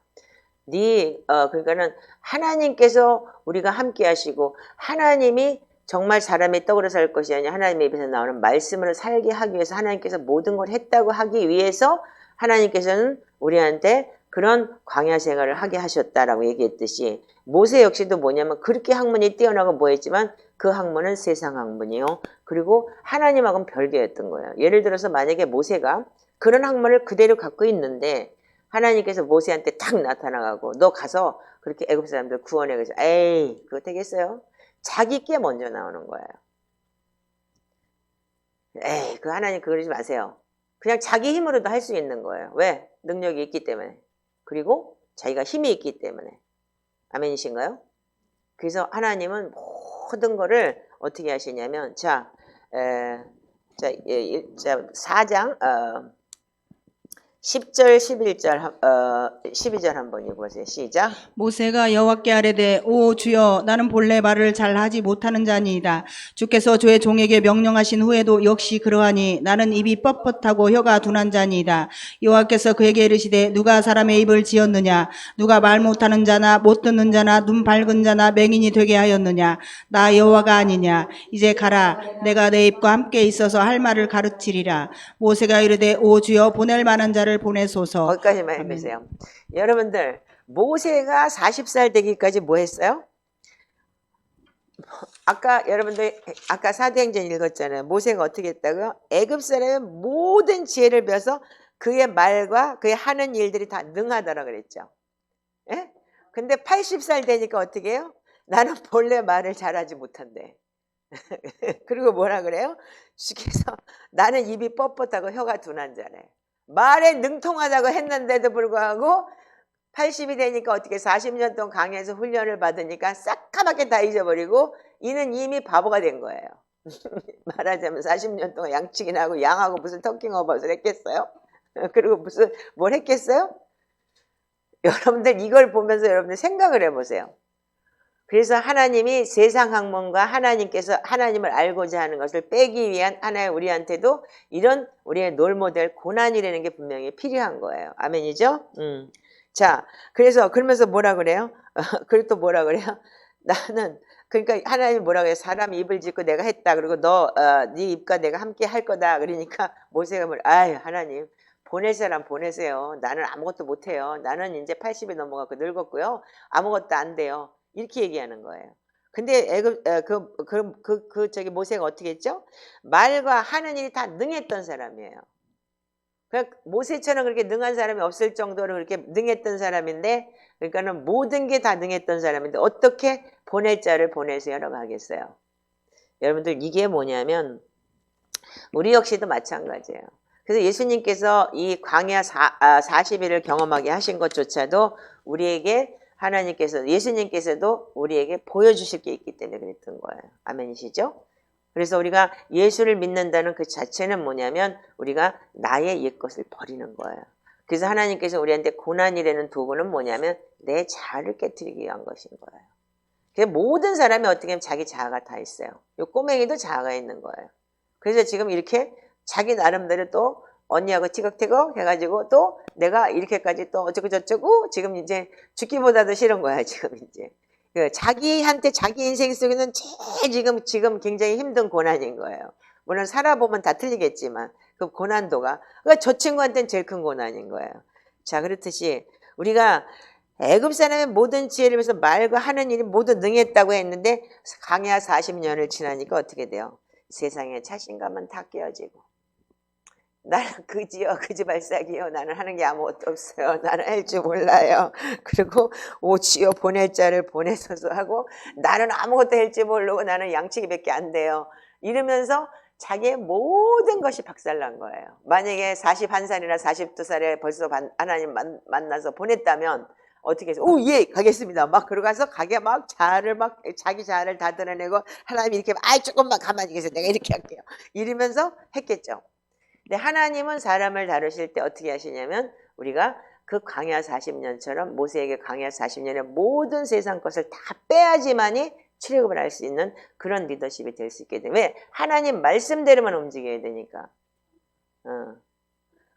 그러니까는 하나님께서 우리가 함께 하시고 하나님이 정말 사람의 떡으로 살 것이 아니라 하나님의 입에서 나오는 말씀으로 살게 하기 위해서 하나님께서 모든 걸 했다고 하기 위해서 하나님께서는 우리한테 그런 광야 생활을 하게 하셨다라고 얘기했듯이 모세 역시도 뭐냐면 그렇게 학문이 뛰어나고 뭐했지만 그 학문은 세상 학문이요. 그리고 하나님하고는 별개였던 거예요. 예를 들어서 만약에 모세가 그런 학문을 그대로 갖고 있는데 하나님께서 모세한테 탁 나타나가고 너 가서 그렇게 애굽 사람들 구원해. 그래서 에이 그거 되겠어요? 자기 게 먼저 나오는 거예요. 에이 그 하나님 그러지 마세요. 그냥 자기 힘으로도 할 수 있는 거예요. 왜? 능력이 있기 때문에. 그리고 자기가 힘이 있기 때문에. 아멘이신가요? 그래서 하나님은 모든 거를 어떻게 하시냐면 자 4장 10절, 11절, 12절 한번 읽어보세요. 시작. 모세가 여호와께 아뢰되 오 주여 나는 본래 말을 잘하지 못하는 자니이다. 주께서 주의 종에게 명령하신 후에도 역시 그러하니 나는 입이 뻣뻣하고 혀가 둔한 자니이다. 여호와께서 그에게 이르시되 누가 사람의 입을 지었느냐 누가 말 못하는 자나 못 듣는 자나 눈 밝은 자나 맹인이 되게 하였느냐 나 여호와가 아니냐. 이제 가라 내가 내 입과 함께 있어서 할 말을 가르치리라. 모세가 이르되 오 주여 보낼 만한 자를 보내소서. 거기까지만 아멘. 해보세요. 여러분들 모세가 40살 되기까지 뭐 했어요? 아까 여러분들 아까 사도행전 읽었잖아요. 모세가 어떻게 했다고요? 애굽 사람의 모든 지혜를 배워서 그의 말과 그의 하는 일들이 다 능하더라 그랬죠. 예? 근데 80살 되니까 어떻게 해요? 나는 본래 말을 잘하지 못한대. 그리고 뭐라 그래요? 주께서 나는 입이 뻣뻣하고 혀가 둔한 자네. 말에 능통하다고 했는데도 불구하고 80이 되니까 어떻게 40년 동안 강해서 훈련을 받으니까 새까맣게 다 잊어버리고 이는 이미 바보가 된 거예요. 말하자면 40년 동안 양치기나 하고 양하고 무슨 터킹어버스를 했겠어요? 그리고 무슨 뭘 했겠어요? 여러분들 이걸 보면서 여러분들 생각을 해보세요. 그래서 하나님이 세상 학문과 하나님께서 하나님을 알고자 하는 것을 빼기 위한 하나의 우리한테도 이런 우리의 롤모델 고난이라는 게 분명히 필요한 거예요. 아멘이죠? 자, 그래서 그러면서 뭐라 그래요? 그리고 또 뭐라 그래요? 나는 그러니까 하나님이 뭐라 그래요? 사람 입을 짓고 내가 했다. 그리고 네 입과 내가 함께 할 거다. 그러니까 모세가 아유 하나님 보낼 사람 보내세요. 나는 아무것도 못해요. 나는 이제 80이 넘어가고 늙었고요. 아무것도 안 돼요. 이렇게 얘기하는 거예요. 근데 저기 모세가 어떻게 했죠? 말과 하는 일이 다 능했던 사람이에요. 그러니까 모세처럼 그렇게 능한 사람이 없을 정도로 그렇게 능했던 사람인데, 그러니까는 모든 게 다 능했던 사람인데 어떻게 보낼 자를 보내세요라고 하겠어요. 여러분들 이게 뭐냐면 우리 역시도 마찬가지예요. 그래서 예수님께서 이 광야 40일을 경험하게 하신 것조차도 우리에게 예수님께서도 우리에게 보여주실 게 있기 때문에 그랬던 거예요. 아멘이시죠? 그래서 우리가 예수를 믿는다는 그 자체는 뭐냐면 우리가 나의 옛것을 버리는 거예요. 그래서 하나님께서 우리한테 고난이라는 도구는 뭐냐면 내 자아를 깨트리기 위한 것인 거예요. 그래서 모든 사람이 어떻게 하면 자기 자아가 다 있어요. 이 꼬맹이도 자아가 있는 거예요. 그래서 지금 이렇게 자기 나름대로 또 언니하고 티격태격 해가지고 또 내가 이렇게까지 또 어쩌고저쩌고 지금 이제 죽기보다도 싫은 거야 지금 이제. 자기한테 자기 인생 속에는 제일 지금 굉장히 힘든 고난인 거예요. 물론 살아보면 다 틀리겠지만 그 고난도가 그러니까 저 친구한테는 제일 큰 고난인 거예요. 자 그렇듯이 우리가 애굽 사람의 모든 지혜를 위해서 말과 하는 일이 모두 능했다고 했는데 광야 40년을 지나니까 어떻게 돼요? 세상에 자신감은 다 깨어지고 나는 그지요 그지발사기요 나는 하는 게 아무것도 없어요. 나는 할 줄 몰라요. 그리고 오지요 보낼 자를 보내소서 하고 나는 아무것도 할 줄 모르고 나는 양치기밖에 안 돼요. 이러면서 자기의 모든 것이 박살난 거예요. 만약에 41살이나 42살에 벌써 하나님 만나서 보냈다면 어떻게 해서 예 가겠습니다 막 그러고서 가게 막 자기 자아를 다 드러내고 하나님 이렇게 아이 조금만 가만히 계세요 내가 이렇게 할게요 이러면서 했겠죠. 근데 하나님은 사람을 다루실 때 어떻게 하시냐면 우리가 그 광야 40년처럼 모세에게 광야 40년의 모든 세상 것을 다 빼야지만이 출애굽을 할 수 있는 그런 리더십이 될 수 있게 돼. 왜? 하나님 말씀대로만 움직여야 되니까.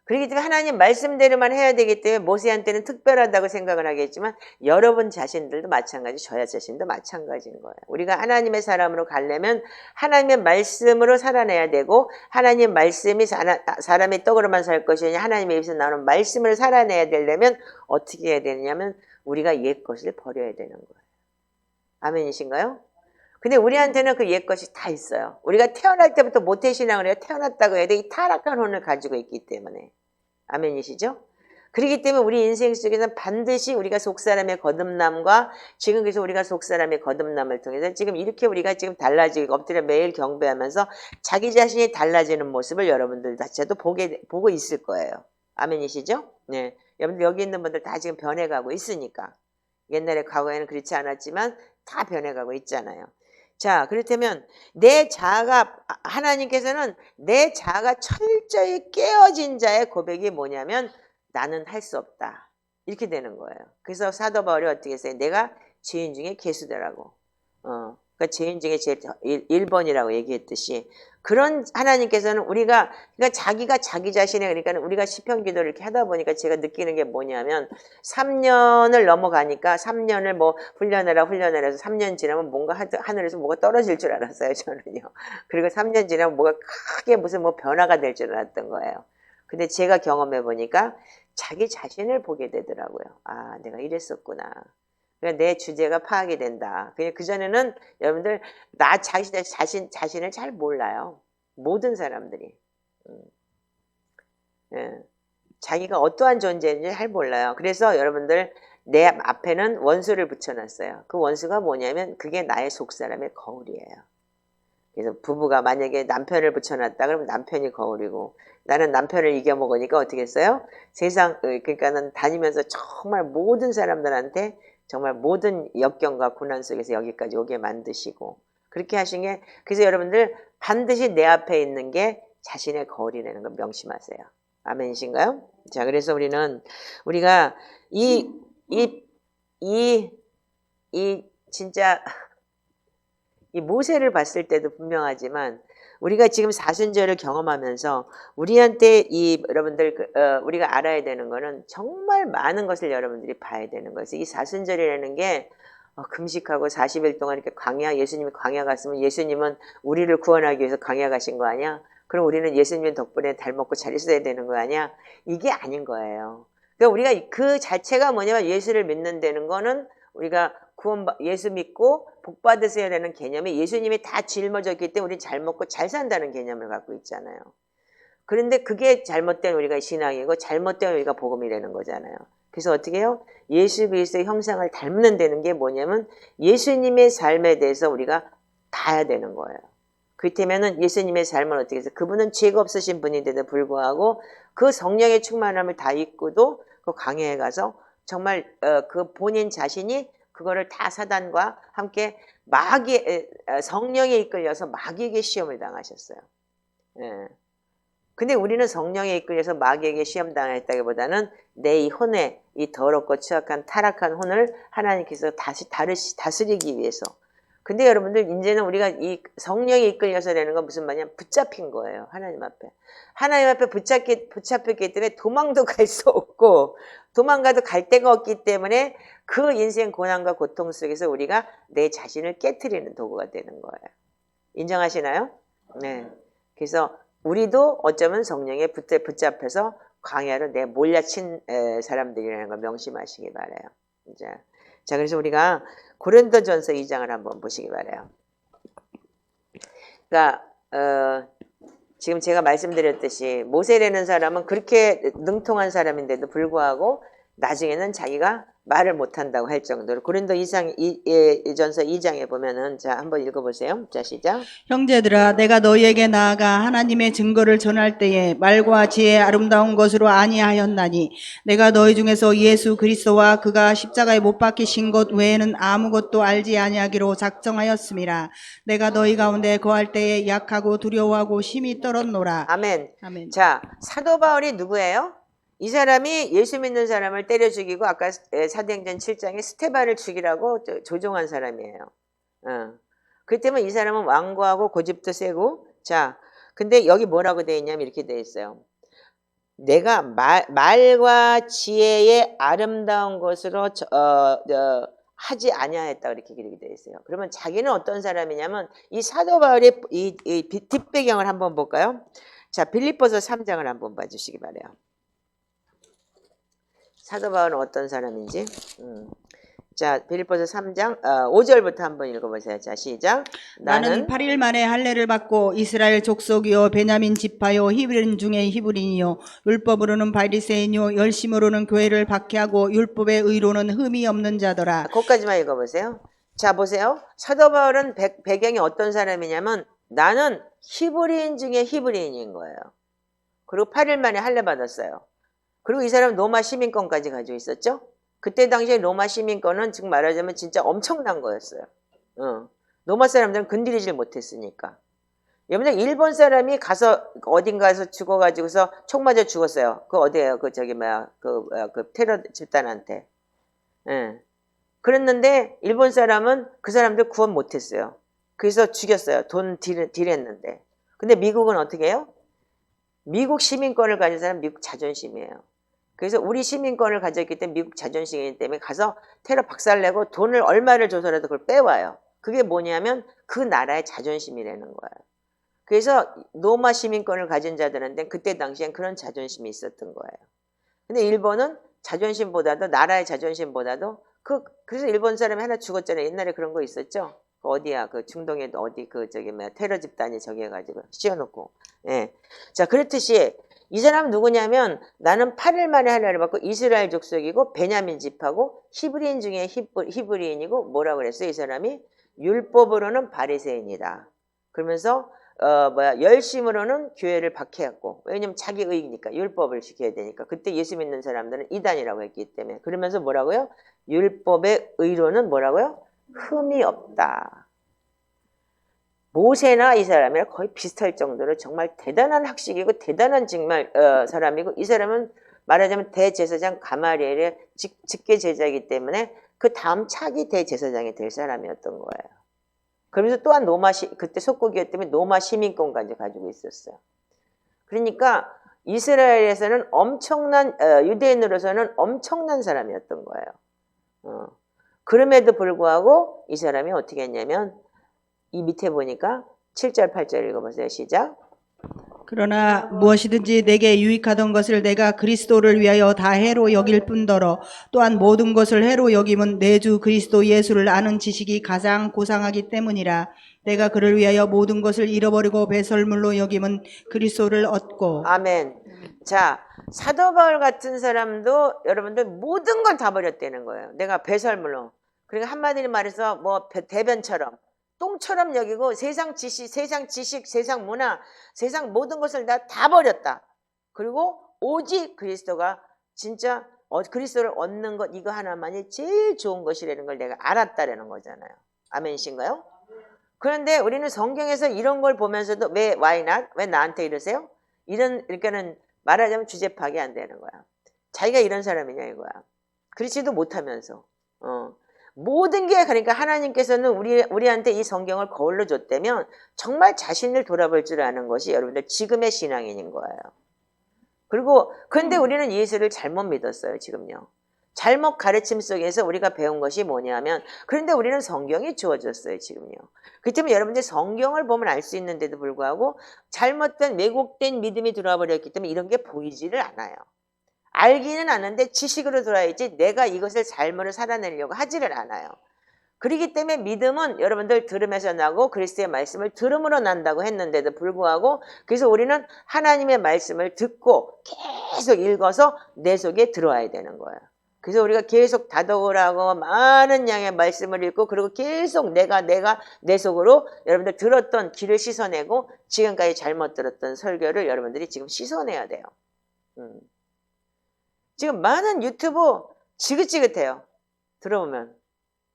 그렇기 때문에 하나님 말씀대로만 해야 되기 때문에 모세한테는 특별하다고 생각을 하겠지만 여러분 자신들도 마찬가지, 저야 자신도 마찬가지인 거예요. 우리가 하나님의 사람으로 가려면 하나님의 말씀으로 살아내야 되고 하나님 말씀이 사람의 떡으로만 살 것이 아니라 하나님의 입에서 나오는 말씀을 살아내야 되려면 어떻게 해야 되느냐면 우리가 옛 것을 버려야 되는 거예요. 아멘이신가요? 근데 우리한테는 그 옛 것이 다 있어요. 우리가 태어날 때부터 모태신앙을 해요. 태어났다고 해야 돼. 이 타락한 혼을 가지고 있기 때문에. 아멘이시죠? 그렇기 때문에 우리 인생 속에서는 반드시 우리가 속사람의 거듭남과 지금 그래서 우리가 속사람의 거듭남을 통해서 지금 이렇게 우리가 지금 달라지고 엎드려 매일 경배하면서 자기 자신이 달라지는 모습을 여러분들 자체도 보고 있을 거예요. 아멘이시죠? 네. 여러분들 여기 있는 분들 다 지금 변해가고 있으니까. 옛날에 과거에는 그렇지 않았지만 다 변해가고 있잖아요. 자, 그렇다면 내 자아가 하나님께서는 내 자아가 철저히 깨어진 자의 고백이 뭐냐면 나는 할 수 없다. 이렇게 되는 거예요. 그래서 사도 바울이 어떻게 했어요? 내가 죄인 중에 괴수되라고. 그러니까 죄인 중에 제일 1번이라고 얘기했듯이 그런 하나님께서는 우리가 그러니까 자기가 자기 자신의 그러니까 우리가 시편 기도를 이렇게 하다 보니까 제가 느끼는 게 뭐냐면 3년을 넘어가니까 3년을 뭐 훈련해라 해서 3년 지나면 뭔가 하늘에서 뭐가 떨어질 줄 알았어요, 저는요. 그리고 3년 지나면 뭐가 크게 무슨 뭐 변화가 될 줄 알았던 거예요. 근데 제가 경험해 보니까 자기 자신을 보게 되더라고요. 아, 내가 이랬었구나. 그러니까 내 주제가 파악이 된다. 그냥 그전에는 여러분들 나 자신을 잘 몰라요. 모든 사람들이. 예. 자기가 어떠한 존재인지 잘 몰라요. 그래서 여러분들 내 앞에는 원수를 붙여놨어요. 그 원수가 뭐냐면 그게 나의 속사람의 거울이에요. 그래서 부부가 만약에 남편을 붙여놨다 그러면 남편이 거울이고 나는 남편을 이겨먹으니까 어떻게 했어요? 그러니까는 다니면서 정말 모든 사람들한테 정말 모든 역경과 고난 속에서 여기까지 오게 만드시고 그렇게 하신 게 그래서 여러분들 반드시 내 앞에 있는 게 자신의 거울이라는 걸 명심하세요. 아멘이신가요? 자, 그래서 우리가 진짜 이 모세를 봤을 때도 분명하지만 우리가 지금 사순절을 경험하면서 우리한테 여러분들 우리가 알아야 되는 거는 정말 많은 것을 여러분들이 봐야 되는 거예요. 이 사순절이라는 게 금식하고 40일 동안 이렇게 예수님이 광야 갔으면 예수님은 우리를 구원하기 위해서 광야 가신 거 아니야? 그럼 우리는 예수님 덕분에 잘 먹고 잘 있어야 되는 거 아니야? 이게 아닌 거예요. 그러니까 우리가 그 자체가 뭐냐면 예수를 믿는다는 거는 우리가 예수 믿고 복 받으셔야 되는 개념이 예수님이 다 짊어졌기 때문에 우리 잘 먹고 잘 산다는 개념을 갖고 있잖아요. 그런데 그게 잘못된 우리가 신앙이고 잘못된 우리가 복음이라는 거잖아요. 그래서 어떻게 해요? 예수 그리스도의 형상을 닮는 되는 게 뭐냐면 예수님의 삶에 대해서 우리가 닿아야 되는 거예요. 그렇다면은 예수님의 삶을 어떻게 해서 그분은 죄가 없으신 분인데도 불구하고 그 성령의 충만함을 다 입고도 그 광야에 가서 정말 그 본인 자신이 그거를 다 사단과 함께 성령에 이끌려서 마귀에게 시험을 당하셨어요. 예. 근데 우리는 성령에 이끌려서 마귀에게 시험 당했다기보다는 내 이 혼에 이 더럽고 추악한 타락한 혼을 하나님께서 다스리기 위해서. 근데 여러분들 이제는 우리가 이 성령에 이끌려서 되는 건 무슨 말이냐? 붙잡힌 거예요. 하나님 앞에. 하나님 앞에 붙잡혔기 때문에 도망도 갈 수 없고 도망가도 갈 데가 없기 때문에 그 인생 고난과 고통 속에서 우리가 내 자신을 깨트리는 도구가 되는 거예요. 인정하시나요? 네. 그래서 우리도 어쩌면 성령에 붙잡혀서 광야로 내 몰려친 사람들이라는 걸 명심하시기 바라요. 자, 그래서 우리가 고린도전서 2장을 한번 보시기 바라요. 그러니까 지금 제가 말씀드렸듯이 모세라는 사람은 그렇게 능통한 사람인데도 불구하고 나중에는 자기가 말을 못한다고 할 정도로 고린도전서 2장에 보면은 자 한번 읽어보세요. 자 시작. 형제들아 내가 너희에게 나아가 하나님의 증거를 전할 때에 말과 지혜 아름다운 것으로 아니하였나니 내가 너희 중에서 예수 그리스도와 그가 십자가에 못 박히신 것 외에는 아무것도 알지 아니하기로 작정하였음이라. 내가 너희 가운데 거할 때에 약하고 두려워하고 심히 떨었노라. 아멘. 아멘. 자 사도 바울이 누구예요? 이 사람이 예수 믿는 사람을 때려 죽이고 아까 사도행전 7장에 스테반을 죽이라고 조종한 사람이에요. 그렇기 때문에 이 사람은 완고하고 고집도 세고 자 근데 여기 뭐라고 되어 있냐면 이렇게 되어 있어요. 내가 말과 지혜의 아름다운 것으로 하지 아니하였다 이렇게 기록이 되어 있어요. 그러면 자기는 어떤 사람이냐면 이 사도 바울의 이 뒷배경을 한번 볼까요? 자 빌립보서 3장을 한번 봐주시기 바래요. 사도 바울은 어떤 사람인지. 자, 빌립보서 3장 5절부터 한번 읽어보세요. 자, 시작. 나는 8일 만에 할례를 받고 이스라엘 족속이요 베냐민 지파요 히브리인 중에 히브리인이요 율법으로는 바리새인이요 열심으로는 교회를 박해하고 율법의 의로는 흠이 없는 자더라. 거기까지만 읽어보세요. 자, 보세요. 사도 바울은 배경이 어떤 사람이냐면 나는 히브리인 중에 히브리인인 거예요. 그리고 8일 만에 할례 받았어요. 그리고 이 사람은 로마 시민권까지 가지고 있었죠. 그때 당시에 로마 시민권은 지금 말하자면 진짜 엄청난 거였어요. 로마 사람들은 건드리질 못했으니까. 여러분들 일본 사람이 가서 어딘가에서 죽어가지고서 총 맞아 죽었어요. 그 어디예요? 그 저기 뭐야 그 테러 집단한테. 예. 그랬는데 일본 사람은 그 사람들 구원 못했어요. 그래서 죽였어요. 돈 딜했는데. 근데 미국은 어떻게 해요? 미국 시민권을 가진 사람은 미국 자존심이에요. 그래서 우리 시민권을 가졌기 때문에 미국 자존심이기 때문에 가서 테러 박살내고 돈을 얼마를 줘서라도 그걸 빼와요. 그게 뭐냐면 그 나라의 자존심이라는 거예요. 그래서 로마 시민권을 가진 자들한테 그때 당시엔 그런 자존심이 있었던 거예요. 근데 일본은 자존심보다도 나라의 자존심보다도 그래서 일본 사람이 하나 죽었잖아요. 옛날에 그런 거 있었죠. 어디야 그 중동에도 어디 그 저기 뭐야 테러 집단이 저기 해가지고 씌워놓고. 예. 자 그렇듯이 이 사람 누구냐면 나는 8일 만에 하나님을 받고 이스라엘 족속이고 베냐민 집하고 히브리인 중에 히브리인이고 뭐라고 그랬어요? 이 사람이 율법으로는 바리새인이다. 그러면서 열심으로는 교회를 박해했고 왜냐면 자기 의이니까 율법을 지켜야 되니까 그때 예수 믿는 사람들은 이단이라고 했기 때문에 그러면서 뭐라고요? 율법의 의로는 뭐라고요? 흠이 없다. 모세나 이 사람이랑 거의 비슷할 정도로 정말 대단한 학식이고 대단한 정말 사람이고 이 사람은 말하자면 대제사장 가마리엘의 직계 제자이기 때문에 그 다음 차기 대제사장이 될 사람이었던 거예요. 그러면서 또한 그때 속국이었기 때문에 로마 시민권까지 가지고 있었어요. 그러니까 이스라엘에서는 엄청난 유대인으로서는 엄청난 사람이었던 거예요. 그럼에도 불구하고 이 사람이 어떻게 했냐면 이 밑에 보니까 7절 8절 읽어보세요. 시작. 그러나 무엇이든지 내게 유익하던 것을 내가 그리스도를 위하여 다 해로 여길 뿐더러 또한 모든 것을 해로 여김은 내 주 그리스도 예수를 아는 지식이 가장 고상하기 때문이라. 내가 그를 위하여 모든 것을 잃어버리고 배설물로 여김은 그리스도를 얻고. 아멘. 자, 사도 바울 같은 사람도 여러분들 모든 걸 다 버렸다는 거예요. 내가 배설물로. 그러니까 한마디로 말해서 뭐 대변처럼 똥처럼 여기고 세상 지식, 세상 문화, 세상 모든 것을 다 버렸다. 그리고 오직 그리스도가 진짜 그리스도를 얻는 것 이거 하나만이 제일 좋은 것이라는 걸 내가 알았다라는 거잖아요. 아멘이신가요? 그런데 우리는 성경에서 이런 걸 보면서도 왜 why not? 왜 나한테 이러세요? 그러니까는 말하자면 주제 파악이 안 되는 거야. 자기가 이런 사람이냐 이거야. 그렇지도 못하면서. 모든 게 그러니까 하나님께서는 우리한테 이 성경을 거울로 줬다면 정말 자신을 돌아볼 줄 아는 것이 여러분들 지금의 신앙인인 거예요. 그리고 근데 우리는 예수를 잘못 믿었어요. 지금요. 잘못 가르침 속에서 우리가 배운 것이 뭐냐면 그런데 우리는 성경이 주어졌어요. 지금요. 그렇기 때문에 여러분들 성경을 보면 알 수 있는데도 불구하고 잘못된 왜곡된 믿음이 들어와 버렸기 때문에 이런 게 보이지를 않아요. 알기는 아는데 지식으로 들어야지 내가 이것을 삶으로 살아내려고 하지를 않아요. 그렇기 때문에 믿음은 여러분들 들음에서 나고 그리스도의 말씀을 들음으로 난다고 했는데도 불구하고 그래서 우리는 하나님의 말씀을 듣고 계속 읽어서 내 속에 들어와야 되는 거예요. 그래서 우리가 계속 다독으라고 많은 양의 말씀을 읽고 그리고 계속 내가 내 속으로 여러분들 들었던 귀를 씻어내고 지금까지 잘못 들었던 설교를 여러분들이 지금 씻어내야 돼요. 지금 많은 유튜브 지긋지긋해요. 들어보면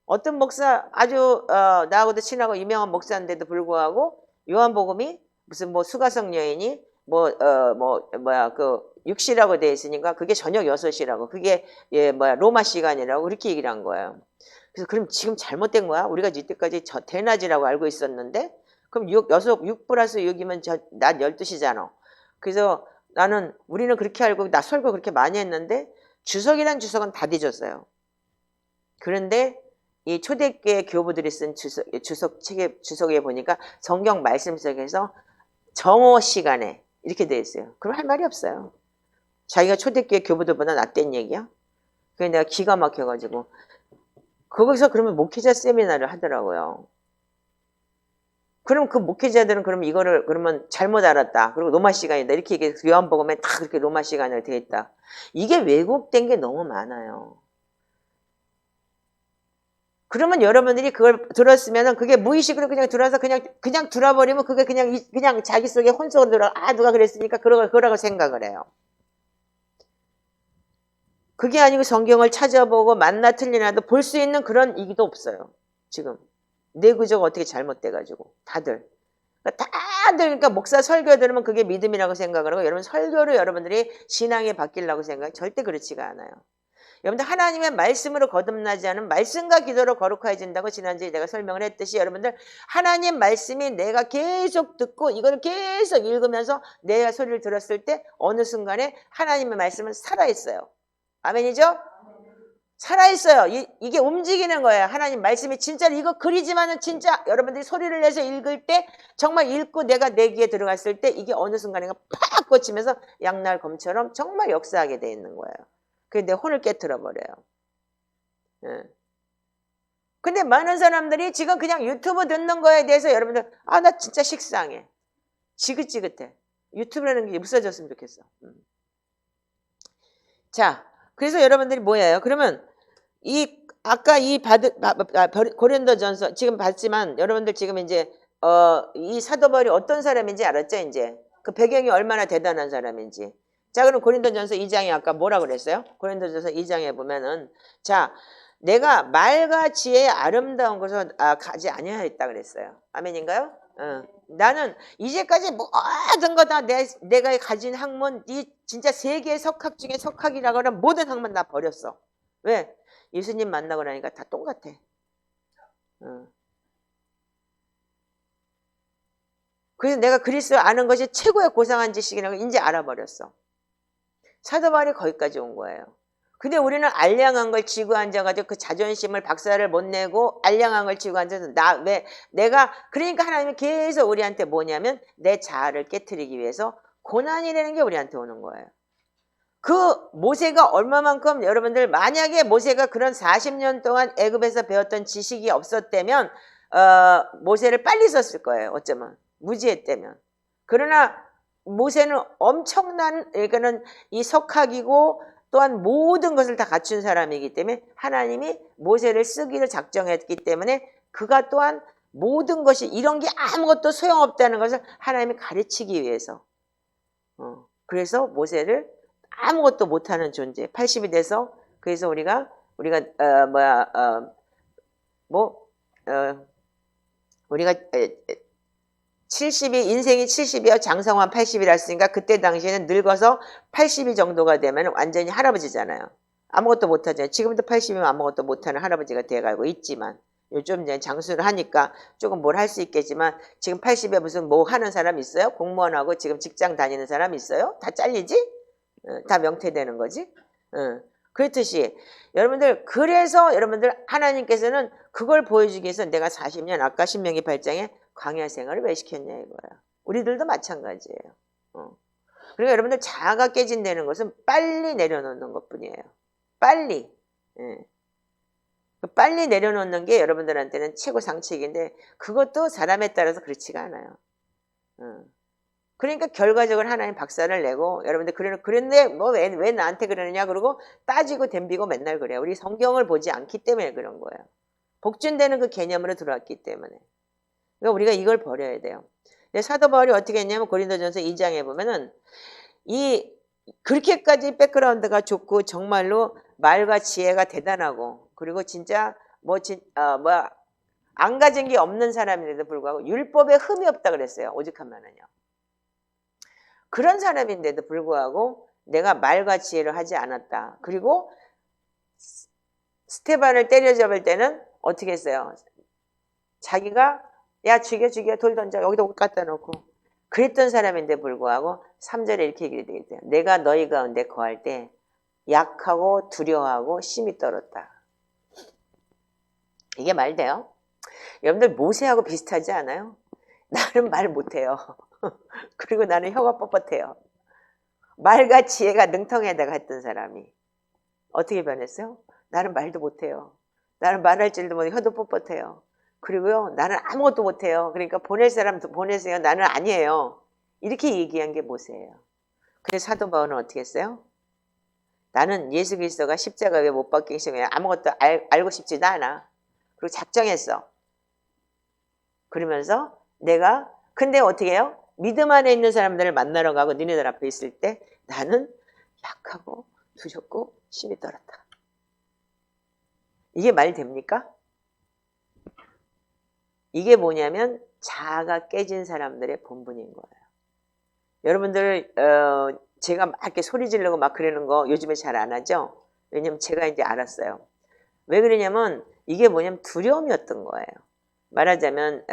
어떤 목사 아주 나하고도 친하고 유명한 목사인데도 불구하고 요한복음이 무슨 뭐 수가성 여인이 그 6시라고 돼 있으니까 그게 저녁 6시라고 그게 로마 시간이라고 그렇게 얘기를 한 거예요. 그래서 그럼 지금 잘못된 거야? 우리가 이때까지 대낮이라고 알고 있었는데 그럼 6 플러스 6이면 낮 12시잖아. 그래서 우리는 그렇게 알고 나 설교 그렇게 많이 했는데 주석이란 주석은 다 뒤졌어요. 그런데 이 초대교회 교부들이 쓴 주석에 보니까 성경 말씀 속에서 정오 시간에 이렇게 돼 있어요. 그럼 할 말이 없어요. 자기가 초대교회 교부들보다 낫다는 얘기야? 그래서 내가 기가 막혀가지고 거기서 그러면 목회자 세미나를 하더라고요. 그럼 그 목회자들은 그러면 잘못 알았다. 그리고 로마 시간이다. 이렇게 얘기해서 요한복음에 다 그렇게 로마 시간으로 돼 있다. 이게 왜곡된 게 너무 많아요. 그러면 여러분들이 그걸 들었으면은 그게 무의식으로 그냥 들어서 그냥 들어버리면 그게 그냥 자기 속에 혼속으로 들어가. 누가 그랬으니까 그러라고 생각을 해요. 그게 아니고 성경을 찾아보고 맞나 틀리나도 볼 수 있는 그런 이기도 없어요. 지금. 내구조가 어떻게 잘못돼가지고 다들 다 다들 그러니까 목사 설교 들으면 그게 믿음이라고 생각을 하고 여러분 설교로 여러분들이 신앙이 바뀌려고 생각 절대 그렇지가 않아요. 여러분들 하나님의 말씀으로 거듭나지 않은 말씀과 기도로 거룩해진다고 지난주에 내가 설명을 했듯이 여러분들 하나님 말씀이 내가 계속 듣고 이걸 계속 읽으면서 내가 소리를 들었을 때 어느 순간에 하나님의 말씀은 살아있어요. 아멘이죠? 살아있어요. 이게 움직이는 거예요. 하나님 말씀이 진짜로 이거 그리지만은 진짜 여러분들이 소리를 내서 읽을 때 정말 읽고 내가 내 귀에 들어갔을 때 이게 어느 순간인가 팍 꽂히면서 양날 검처럼 정말 역사하게 돼 있는 거예요. 그게 내 혼을 깨트려 버려요. 예. 근데 많은 사람들이 지금 그냥 유튜브 듣는 거에 대해서 여러분들 나 진짜 식상해. 지긋지긋해. 유튜브라는 게 없어졌으면 좋겠어. 자, 그래서 여러분들이 뭐예요? 그러면 아까 고린도전서 지금 봤지만 여러분들 지금 이제 이 사도 바울이 어떤 사람인지 알았죠? 이제 그 배경이 얼마나 대단한 사람인지. 자, 그럼 고린도전서 2장에 아까 뭐라 그랬어요? 고린도전서 2장에 보면은 자, 내가 말과 지혜의 아름다운 것을 가지 아니하였다 그랬어요. 아멘인가요? 나는 이제까지 모든 거 다 내가 가진 학문, 이 진짜 세계의 석학 중에 석학이라고 하는 모든 학문 다 버렸어. 왜? 예수님 만나고 나니까 다 똑같아. 그래서 내가 그리스도 아는 것이 최고의 고상한 지식이라고 이제 알아버렸어. 사도 바울이 거기까지 온 거예요. 근데 우리는 알량한 걸 쥐고 앉아가지고 그 자존심을 박살을 못 내고 알량한 걸 쥐고 앉아서 그러니까 하나님이 계속 우리한테 뭐냐면 내 자아를 깨트리기 위해서 고난이라는 게 우리한테 오는 거예요. 그 모세가 얼마만큼 여러분들 만약에 모세가 그런 40년 동안 애굽에서 배웠던 지식이 없었다면 모세를 빨리 썼을 거예요. 어쩌면 무지했다면. 그러나 모세는 엄청난 그러니까는 이 석학이고 또한 모든 것을 다 갖춘 사람이기 때문에 하나님이 모세를 쓰기를 작정했기 때문에 그가 또한 모든 것이 이런 게 아무것도 소용없다는 것을 하나님이 가르치기 위해서 그래서 모세를 아무것도 못하는 존재 80이 돼서 그래서 우리가 우리가 70이 인생이 70이야 장성환 80이라 했으니까 그때 당시에는 늙어서 80이 정도가 되면 완전히 할아버지잖아요. 아무것도 못하잖아요. 지금도 80이면 아무것도 못하는 할아버지가 돼가고 있지만 요즘 이제 장수를 하니까 조금 뭘 할 수 있겠지만 지금 80에 무슨 뭐 하는 사람 있어요? 공무원하고 지금 직장 다니는 사람 있어요? 다 잘리지? 다 명퇴되는 거지? 그렇듯이 여러분들 그래서 여러분들 하나님께서는 그걸 보여주기 위해서 내가 40년 아까 신명기 8장에 광야 생활을 왜 시켰냐 이거야. 우리들도 마찬가지예요. 그러니까 여러분들 자아가 깨진다는 것은 빨리 내려놓는 것뿐이에요. 빨리. 빨리 내려놓는 게 여러분들한테는 최고 상책인데 그것도 사람에 따라서 그렇지가 않아요. 그러니까 결과적으로 하나님 박살을 내고 여러분들 그런데 뭐 왜 나한테 그러느냐 그러고 따지고 덤비고 맨날 그래요. 우리 성경을 보지 않기 때문에 그런 거예요. 복준되는 그 개념으로 들어왔기 때문에. 그러니까 우리가 이걸 버려야 돼요. 사도 바울이 어떻게 했냐면 고린도전서 2장에 보면은 그렇게까지 백그라운드가 좋고 정말로 말과 지혜가 대단하고 그리고 진짜 안 가진 게 없는 사람인데도 불구하고 율법에 흠이 없다 그랬어요. 오직하면은요. 그런 사람인데도 불구하고 내가 말과 지혜를 하지 않았다. 그리고 스테반을 때려잡을 때는 어떻게 했어요? 자기가 야 죽여 돌 던져 여기다 옷 갖다 놓고 그랬던 사람인데 불구하고 3절에 이렇게 얘기를 되겠대요. 내가 너희 가운데 거할 때 약하고 두려워하고 심히 떨었다. 이게 말 돼요? 여러분들 모세하고 비슷하지 않아요? 나는 말 못해요. 그리고 나는 혀가 뻣뻣해요. 말과 지혜가 능통에다가 했던 사람이 어떻게 변했어요? 나는 말도 못해요. 나는 말할 줄도 모르고 혀도 뻣뻣해요. 그리고요 나는 아무것도 못해요. 그러니까 보낼 사람도 보내세요. 나는 아니에요. 이렇게 얘기한 게 모세예요. 그래서 사도 바울은 어떻게 했어요? 나는 예수 그리스도가 십자가에 못 박히기 전에 아무것도 알고 싶지도 않아. 그리고 작정했어. 그러면서 근데 어떻게 해요? 믿음 안에 있는 사람들을 만나러 가고 니네들 앞에 있을 때 나는 약하고 두렵고 심히 떨었다. 이게 말 됩니까? 이게 뭐냐면 자아가 깨진 사람들의 본분인 거예요. 여러분들 제가 막 이렇게 소리 지르고 막 그러는 거 요즘에 잘 안 하죠? 왜냐면 제가 이제 알았어요. 왜 그러냐면 이게 뭐냐면 두려움이었던 거예요. 말하자면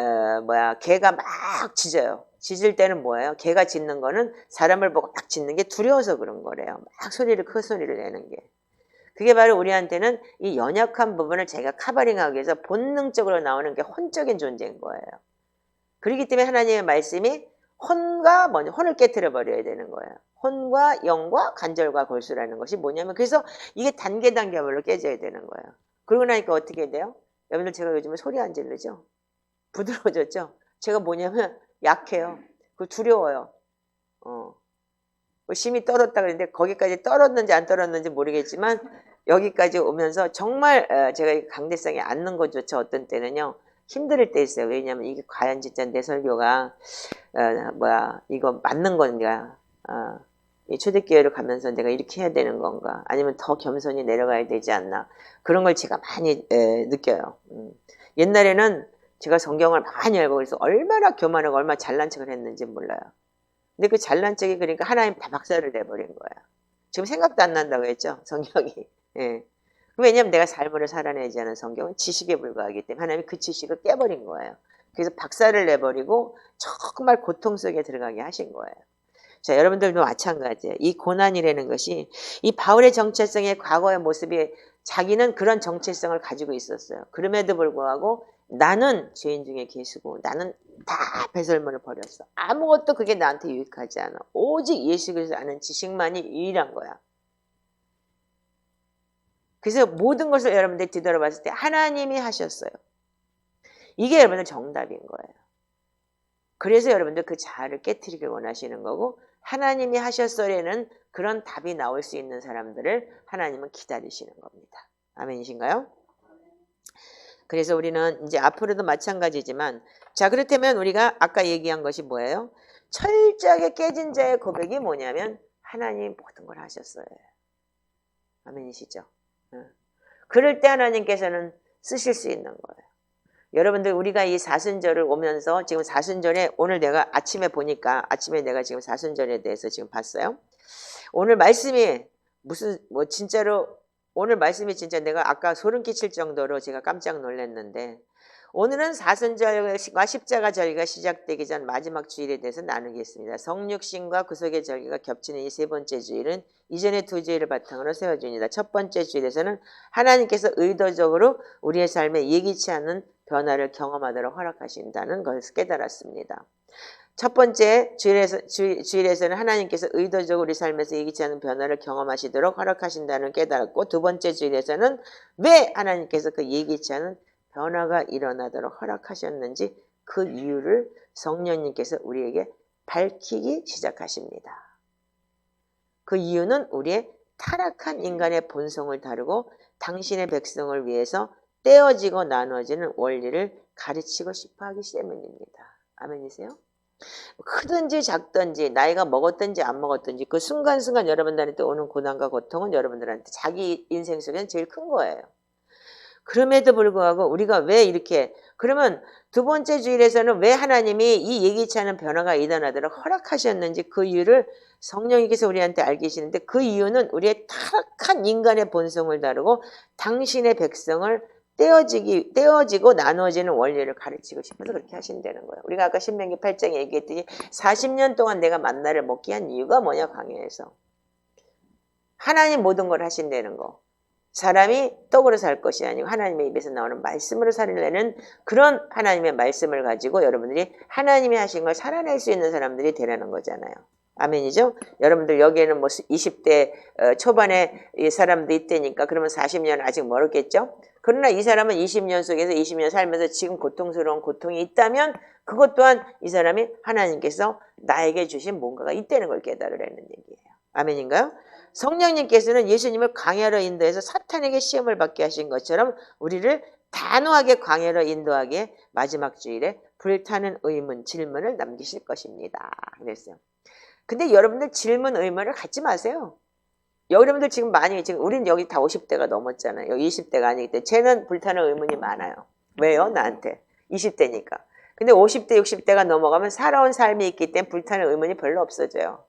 개가 막 짖어요. 짖을 때는 뭐예요? 개가 짖는 거는 사람을 보고 막 짖는 게 두려워서 그런 거래요. 막 큰 소리를 내는 게. 그게 바로 우리한테는 이 연약한 부분을 제가 커버링하기 위해서 본능적으로 나오는 게 혼적인 존재인 거예요. 그렇기 때문에 하나님의 말씀이 혼을 깨트려 버려야 되는 거예요. 혼과 영과 간절과 골수라는 것이 뭐냐면 그래서 이게 단계별로 깨져야 되는 거예요. 그러고 나니까 어떻게 돼요? 여러분들 제가 요즘에 소리 안 지르죠? 부드러워졌죠? 제가 뭐냐면 약해요. 그 두려워요. 심이 떨었다 그랬는데 거기까지 떨었는지 안 떨었는지 모르겠지만 여기까지 오면서 정말 제가 강대상에 앉는 것조차 어떤 때는요 힘들 때 있어요. 왜냐하면 이게 과연 진짜 내 설교가 이거 맞는 건가? 이 초대교회를 가면서 내가 이렇게 해야 되는 건가? 아니면 더 겸손히 내려가야 되지 않나? 그런 걸 제가 많이 느껴요. 옛날에는 제가 성경을 많이 알고 그래서 얼마나 교만하고 얼마나 잘난 척을 했는지 몰라요. 근데 그 잘난 척이 그러니까 하나님 다 박살을 내버린 거야. 지금 생각도 안 난다고 했죠, 성경이. 예. 왜냐하면 내가 삶을 살아내지 않은 성경은 지식에 불과하기 때문에 하나님이 그 지식을 깨버린 거예요. 그래서 박살을 내버리고 정말 고통 속에 들어가게 하신 거예요. 자, 여러분들도 마찬가지예요. 이 고난이라는 것이 이 바울의 정체성의 과거의 모습이 자기는 그런 정체성을 가지고 있었어요. 그럼에도 불구하고 나는 죄인 중에 계시고 나는 다 배설물을 버렸어. 아무것도 그게 나한테 유익하지 않아. 오직 예수 그리스도 아는 지식만이 유일한 거야. 그래서 모든 것을 여러분들이 뒤돌아봤을 때 하나님이 하셨어요. 이게 여러분들 정답인 거예요. 그래서 여러분들 그 자아를 깨트리길 원하시는 거고 하나님이 하셨어라는 그런 답이 나올 수 있는 사람들을 하나님은 기다리시는 겁니다. 아멘이신가요? 그래서 우리는 이제 앞으로도 마찬가지지만 자 그렇다면 우리가 아까 얘기한 것이 뭐예요? 철저하게 깨진 자의 고백이 뭐냐면 하나님이 모든 걸 하셨어요. 아멘이시죠? 그럴 때 하나님께서는 쓰실 수 있는 거예요. 여러분들 우리가 이 사순절을 오면서 지금 사순절에 오늘 내가 아침에 보니까 아침에 내가 지금 사순절에 대해서 지금 봤어요. 오늘 말씀이 진짜로 오늘 말씀이 진짜 내가 아까 소름 끼칠 정도로 제가 깜짝 놀랐는데 오늘은 사순절과 십자가 절기가 시작되기 전 마지막 주일에 대해서 나누겠습니다. 성육신과 구속의 절기가 겹치는 이 세 번째 주일은 이전의 두 주일을 바탕으로 세워줍니다. 첫 번째 주일에서는 하나님께서 의도적으로 우리의 삶에 예기치 않은 변화를 경험하도록 허락하신다는 것을 깨달았습니다. 첫 번째 주일에서는 하나님께서 의도적으로 우리 삶에서 예기치 않은 변화를 경험하시도록 허락하신다는 깨달았고 두 번째 주일에서는 왜 하나님께서 그 예기치 않은 변화가 일어나도록 허락하셨는지 그 이유를 성령님께서 우리에게 밝히기 시작하십니다. 그 이유는 우리의 타락한 인간의 본성을 다루고 당신의 백성을 위해서 떼어지고 나누어지는 원리를 가르치고 싶어 하기 때문입니다. 아멘이세요? 크든지 작든지 나이가 먹었든지 안 먹었든지 그 순간순간 여러분들한테 오는 고난과 고통은 여러분들한테 자기 인생 속에는 제일 큰 거예요. 그럼에도 불구하고 우리가 왜 이렇게 그러면 두 번째 주일에서는 왜 하나님이 이 예기치 않은 변화가 일어나도록 허락하셨는지 그 이유를 성령님께서 우리한테 알게 하시는데 그 이유는 우리의 타락한 인간의 본성을 다루고 당신의 백성을 떼어지고 나누어지는 원리를 가르치고 싶어서 그렇게 하신다는 거예요. 우리가 아까 신명기 8장에 얘기했더니 40년 동안 내가 만나를 먹게 한 이유가 뭐냐 광야에서 하나님 모든 걸 하신다는 거. 사람이 떡으로 살 것이 아니고 하나님의 입에서 나오는 말씀으로 살려는 그런 하나님의 말씀을 가지고 여러분들이 하나님이 하신 걸 살아낼 수 있는 사람들이 되라는 거잖아요. 아멘이죠? 여러분들 여기에는 뭐 20대 초반에 이 사람도 있다니까 그러면 40년 아직 멀었겠죠? 그러나 이 사람은 20년 속에서 20년 살면서 지금 고통스러운 고통이 있다면 그것 또한 이 사람이 하나님께서 나에게 주신 뭔가가 있다는 걸 깨달으라는 얘기예요. 아멘인가요? 성령님께서는 예수님을 광야로 인도해서 사탄에게 시험을 받게 하신 것처럼 우리를 단호하게 광야로 인도하게 마지막 주일에 불타는 질문을 남기실 것입니다. 그랬어요. 근데 여러분들 질문, 의문을 갖지 마세요. 여러분들 지금 우리는 여기 다 50대가 넘었잖아요. 여기 20대가 아니기 때문에 쟤는 불타는 의문이 많아요. 왜요? 나한테. 20대니까. 근데 50대, 60대가 넘어가면 살아온 삶이 있기 때문에 불타는 의문이 별로 없어져요.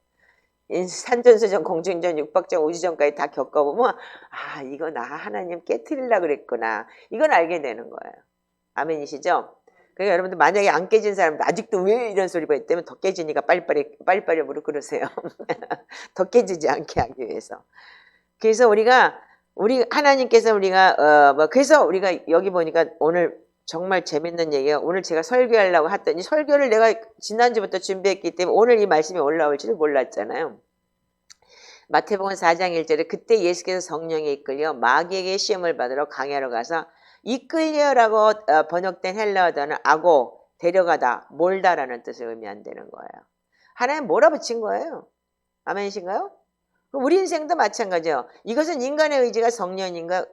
산전수전, 공중전, 육박전, 우주전까지 다 겪어보면 아, 이거 나 하나님 깨트리려고 그랬구나. 이건 알게 되는 거예요. 아멘이시죠? 그러니까 여러분들 만약에 안 깨진 사람도 아직도 왜 이런 소리가 있다면 더 깨지니까 빨리빨리 무릎 꿇으세요. 더 깨지지 않게 하기 위해서. 그래서 우리 하나님께서 그래서 우리가 여기 보니까 오늘 정말 재밌는 얘기예요. 오늘 제가 설교하려고 했더니 설교를 내가 지난주부터 준비했기 때문에 오늘 이 말씀이 올라올지를 몰랐잖아요. 마태복음 4장 1절에 그때 예수께서 성령에 이끌려 마귀에게 시험을 받으러 강야로 가서 이끌려라고 번역된 헬라어단은 아고, 데려가다, 몰다라는 뜻을 의미한다는 거예요. 하나님 몰아붙인 거예요. 아멘이신가요? 우리 인생도 마찬가지예요. 이것은 인간의 의지가 성령님의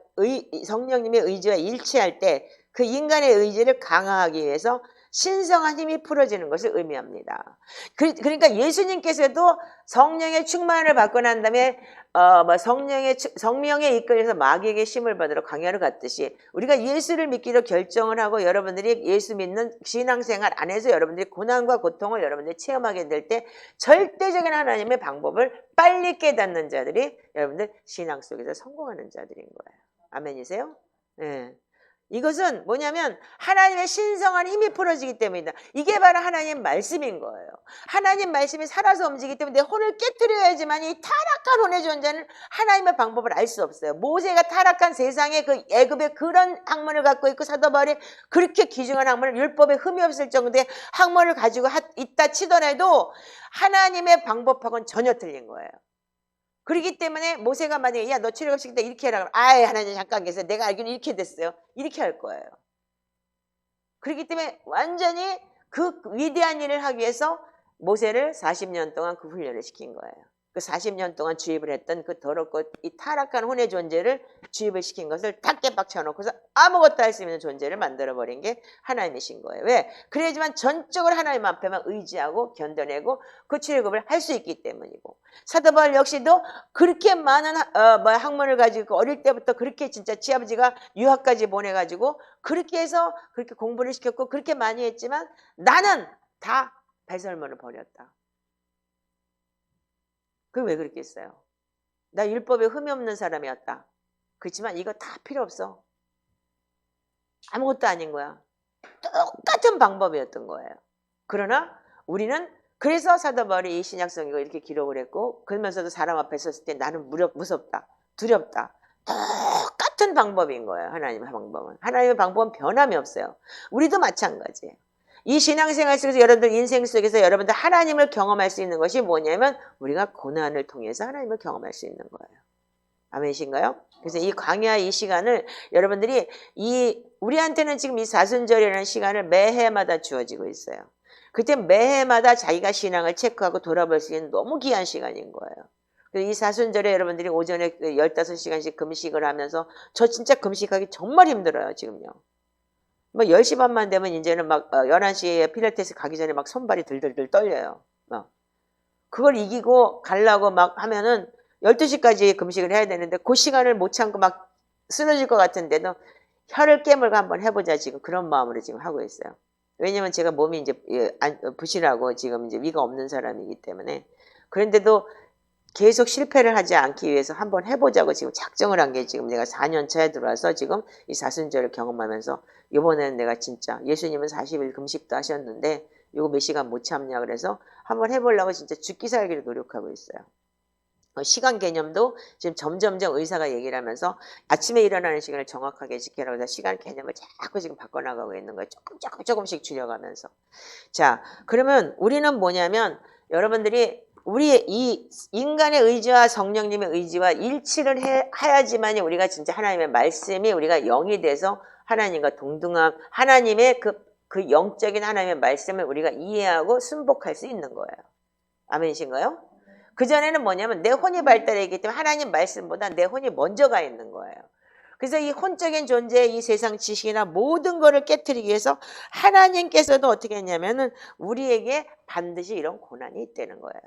의지와 일치할 때 그 인간의 의지를 강화하기 위해서 신성한 힘이 풀어지는 것을 의미합니다. 그러니까 예수님께서도 성령의 충만을 받고 난 다음에 성령에 이끌려서 마귀에게 심을 받으러 광야를 갔듯이 우리가 예수를 믿기로 결정을 하고 여러분들이 예수 믿는 신앙생활 안에서 여러분들이 고난과 고통을 여러분들이 체험하게 될 때 절대적인 하나님의 방법을 빨리 깨닫는 자들이 여러분들 신앙 속에서 성공하는 자들인 거예요. 아멘이세요? 네. 이것은 뭐냐면 하나님의 신성한 힘이 풀어지기 때문이다. 이게 바로 하나님 말씀인 거예요. 하나님 말씀이 살아서 움직이기 때문에 내 혼을 깨트려야지만 이 타락한 혼의 존재는 하나님의 방법을 알 수 없어요. 모세가 타락한 세상에 그 애굽의 그런 학문을 갖고 있고 사도 바울이 그렇게 귀중한 학문을 율법에 흠이 없을 정도의 학문을 가지고 있다 치더라도 하나님의 방법하고는 전혀 틀린 거예요. 그렇기 때문에 모세가 만약에 야 너 출애굽시킬 때 이렇게 해라 그러면 아이 하나님 잠깐 계세요. 내가 알기로는 이렇게 됐어요. 이렇게 할 거예요. 그렇기 때문에 완전히 그 위대한 일을 하기 위해서 모세를 40년 동안 그 훈련을 시킨 거예요. 그 40년 동안 주입을 했던 그 더럽고 이 타락한 혼의 존재를 주입을 시킨 것을 다 깨박쳐놓고서 아무것도 할 수 있는 존재를 만들어버린 게 하나님이신 거예요. 왜? 그래야지만 전적으로 하나님 앞에만 의지하고 견뎌내고 그 출애굽을 할 수 있기 때문이고 사도 바울 역시도 그렇게 많은 학문을 가지고 어릴 때부터 그렇게 진짜 지아버지가 유학까지 보내가지고 그렇게 해서 그렇게 공부를 시켰고 그렇게 많이 했지만 나는 다 배설물을 버렸다. 그게 왜 그랬겠어요? 나 율법에 흠이 없는 사람이었다. 그렇지만 이거 다 필요 없어. 아무것도 아닌 거야. 똑같은 방법이었던 거예요. 그러나 우리는 그래서 사도 바울이 이 신약성경을 이렇게 기록을 했고 그러면서도 사람 앞에 섰을 때 나는 무섭다. 두렵다. 똑같은 방법인 거예요. 하나님의 방법은. 하나님의 방법은 변함이 없어요. 우리도 마찬가지예요. 이 신앙생활 속에서 여러분들 인생 속에서 여러분들 하나님을 경험할 수 있는 것이 뭐냐면 우리가 고난을 통해서 하나님을 경험할 수 있는 거예요. 아멘이신가요? 그래서 이 광야 이 시간을 여러분들이 우리한테는 지금 이 사순절이라는 시간을 매해마다 주어지고 있어요. 그때 매해마다 자기가 신앙을 체크하고 돌아볼 수 있는 너무 귀한 시간인 거예요. 이 사순절에 여러분들이 오전에 15시간씩 금식을 하면서 저 진짜 금식하기 정말 힘들어요 지금요. 뭐 10시 반만 되면 이제는 막 11시에 필라테스 가기 전에 막 손발이 들들들 떨려요. 그걸 이기고 가려고 막 하면은 12시까지 금식을 해야 되는데 그 시간을 못 참고 막 쓰러질 것 같은데도 혀를 깨물고 한번 해보자 지금 그런 마음으로 지금 하고 있어요. 왜냐면 제가 몸이 이제 부실하고 지금 이제 위가 없는 사람이기 때문에 그런데도 계속 실패를 하지 않기 위해서 한번 해보자고 지금 작정을 한 게 지금 내가 4년 차에 들어와서 지금 이 사순절을 경험하면서 이번에는 내가 진짜 예수님은 40일 금식도 하셨는데 이거 몇 시간 못 참냐 그래서 한번 해보려고 진짜 죽기 살기를 노력하고 있어요. 시간 개념도 지금 점점점 의사가 얘기를 하면서 아침에 일어나는 시간을 정확하게 지키라고 해서 시간 개념을 자꾸 지금 바꿔나가고 있는 거예요. 조금씩 줄여가면서. 자, 그러면 우리는 뭐냐면 여러분들이 우리의 이 인간의 의지와 성령님의 의지와 일치를 해야지만 우리가 진짜 하나님의 말씀이 우리가 영이 돼서 하나님과 동등함, 하나님의 그 영적인 하나님의 말씀을 우리가 이해하고 순복할 수 있는 거예요. 아멘이신가요? 그전에는 뭐냐면 내 혼이 발달했기 때문에 하나님 말씀보다 내 혼이 먼저 가 있는 거예요. 그래서 이 혼적인 존재의 이 세상 지식이나 모든 거를 깨트리기 위해서 하나님께서도 어떻게 했냐면은 우리에게 반드시 이런 고난이 있다는 거예요.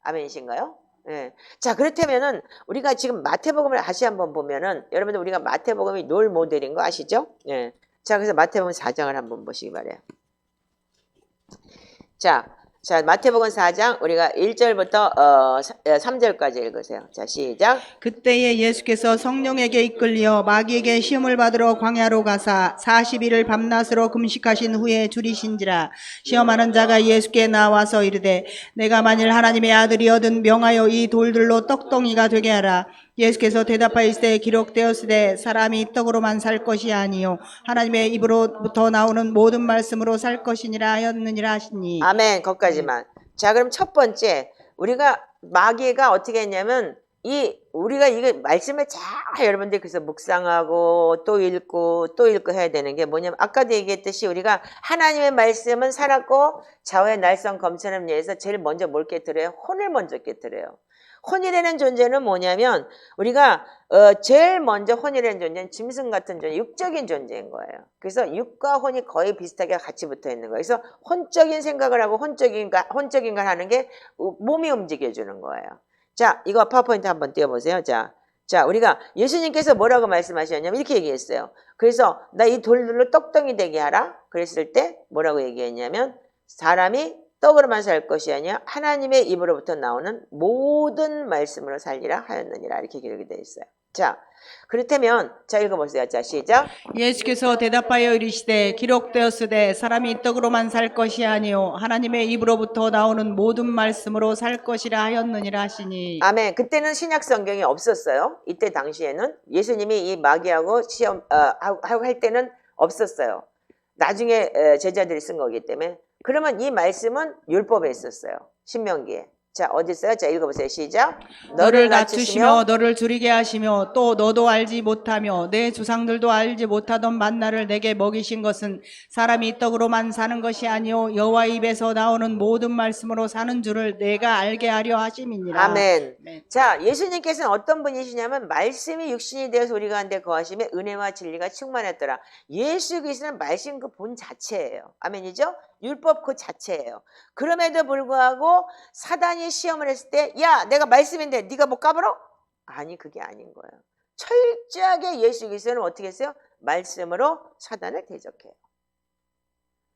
아멘이신가요? 예. 자, 그렇다면은 우리가 지금 마태복음을 다시 한번 보면은 여러분들 우리가 마태복음이 롤 모델인 거 아시죠? 예. 자, 그래서 마태복음 4장을 한번 보시기 바래요. 자, 마태복음 4장 우리가 1절부터 3절까지 읽으세요. 자, 시작. 그때에 예수께서 성령에게 이끌려 마귀에게 시험을 받으러 광야로 가사 40일을 밤낮으로 금식하신 후에 줄이신지라. 시험하는 자가 예수께 나와서 이르되 내가 만일 하나님의 아들이거든 명하여 이 돌들로 떡덩이가 되게 하라. 예수께서 대답하시되 기록되었으되 사람이 떡으로만 살 것이 아니요 하나님의 입으로부터 나오는 모든 말씀으로 살 것이니라 하였느니라 하시니. 아멘. 거기까지만. 자, 그럼 첫 번째 우리가 마귀가 어떻게 했냐면 우리가 이거 말씀을 잘 여러분들 그래서 묵상하고 또 읽고 해야 되는 게 뭐냐면 아까도 얘기했듯이 우리가 하나님의 말씀은 살았고 좌우의 날선 검처럼 위해서 제일 먼저 뭘 깨뜨려요? 혼을 먼저 깨뜨려요. 혼이라는 존재는 뭐냐면 우리가 제일 먼저 혼이라는 존재는 짐승 같은 존재, 육적인 존재인 거예요. 그래서 육과 혼이 거의 비슷하게 같이 붙어 있는 거예요. 그래서 혼적인 생각을 하고 혼적인 걸 하는 게 몸이 움직여주는 거예요. 자, 이거 파워포인트 한번 띄워보세요. 자, 우리가 예수님께서 뭐라고 말씀하셨냐면 이렇게 얘기했어요. 그래서 나 이 돌들로 떡덩이 되게 하라. 그랬을 때 뭐라고 얘기했냐면 사람이 떡으로만 살 것이 아니라 하나님의 입으로부터 나오는 모든 말씀으로 살리라 하였느니라. 이렇게 기록이 되어 있어요. 자, 그렇다면 자 읽어보세요. 자, 시작. 예수께서 대답하여 이르시되 기록되었으되 사람이 떡으로만 살 것이 아니요 하나님의 입으로부터 나오는 모든 말씀으로 살 것이라 하였느니라 하시니. 아멘. 그때는 신약 성경이 없었어요. 이때 당시에는 예수님이 이 마귀하고 시험 하고 할 때는 없었어요. 나중에 제자들이 쓴 거기 때문에. 그러면 이 말씀은 율법에 있었어요. 신명기에. 자, 어디 있어요? 자, 읽어보세요. 시작. 너를 낮추시며 너를 줄이게 하시며 또 너도 알지 못하며 내 조상들도 알지 못하던 만나를 내게 먹이신 것은 사람이 떡으로만 사는 것이 아니요 여호와 입에서 나오는 모든 말씀으로 사는 줄을 내가 알게 하려 하심이니라. 아멘. 네. 자, 예수님께서는 어떤 분이시냐면 말씀이 육신이 되어서 우리 가운데 거하시며 은혜와 진리가 충만했더라. 예수 그리스도는 말씀 그 본 자체예요. 아멘이죠? 율법 그 자체예요. 그럼에도 불구하고 사단이 시험을 했을 때 야, 내가 말씀인데 네가 뭐 까불어? 아니, 그게 아닌 거예요. 철저하게 예수 그리스도는 어떻게 했어요? 말씀으로 사단을 대적해요.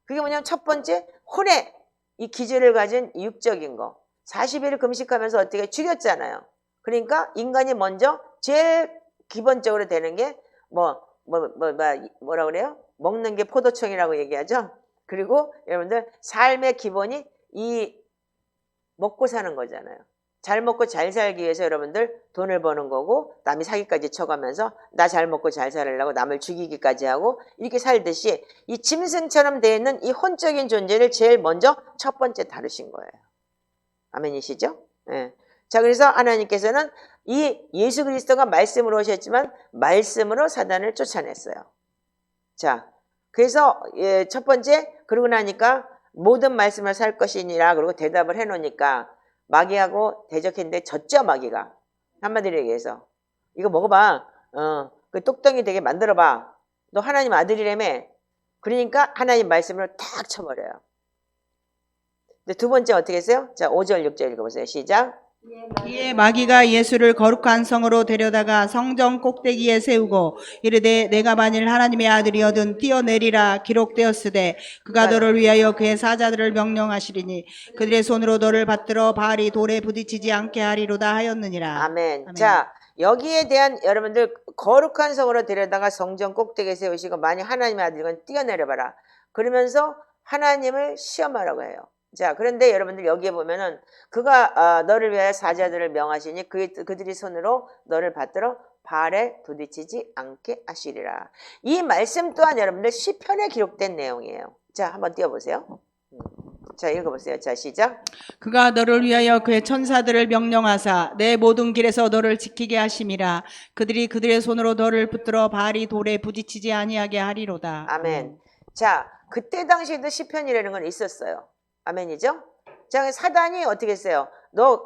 그게 뭐냐면 첫 번째 혼의 이 기질을 가진 육적인 거. 40일을 금식하면서 어떻게 죽였잖아요. 그러니까 인간이 먼저 제일 기본적으로 되는 게 뭐라 그래요? 먹는 게 포도청이라고 얘기하죠. 그리고 여러분들 삶의 기본이 이 먹고 사는 거잖아요. 잘 먹고 잘 살기 위해서 여러분들 돈을 버는 거고 남이 사기까지 쳐가면서 나 잘 먹고 잘 살려고 남을 죽이기까지 하고 이렇게 살듯이 이 짐승처럼 되어 있는 이 혼적인 존재를 제일 먼저 첫 번째 다루신 거예요. 아멘이시죠? 네. 자, 그래서 하나님께서는 이 예수 그리스도가 말씀으로 오셨지만 말씀으로 사단을 쫓아냈어요. 자, 그래서 첫 번째 그러고 나니까 모든 말씀을 살 것이니라 그러고 대답을 해놓으니까 마귀하고 대적했는데 졌죠. 마귀가 한마디로 얘기해서 이거 먹어봐. 그 똑덩이 되게 만들어봐. 너 하나님 아들이라며. 그러니까 하나님 말씀으로 탁 쳐버려요. 근데 두 번째 어떻게 했어요? 자, 5절 6절 읽어보세요. 시작. 이에 마귀가 예수를 거룩한 성으로 데려다가 성전 꼭대기에 세우고 이르되 내가 만일 하나님의 아들이거든 뛰어내리라 기록되었으되 그가 너를 위하여 그의 사자들을 명령하시리니 그들의 손으로 너를 받들어 발이 돌에 부딪히지 않게 하리로다 하였느니라. 아멘. 아멘. 자, 여기에 대한 여러분들 거룩한 성으로 데려다가 성전 꼭대기에 세우시고 만약 하나님의 아들이건 뛰어내려봐라. 그러면서 하나님을 시험하라고 해요. 자, 그런데 여러분들 여기에 보면은 그가 너를 위하여 사자들을 명하시니 그들이 손으로 너를 받들어 발에 부딪히지 않게 하시리라. 이 말씀 또한 여러분들 시편에 기록된 내용이에요. 자, 한번 띄워보세요. 자, 읽어보세요. 자, 시작. 그가 너를 위하여 그의 천사들을 명령하사 내 모든 길에서 너를 지키게 하심이라. 그들이 그들의 손으로 너를 붙들어 발이 돌에 부딪히지 아니하게 하리로다. 아멘. 자, 그때 당시에도 시편이라는 건 있었어요. 아멘이죠? 자, 사단이 어떻게 했어요?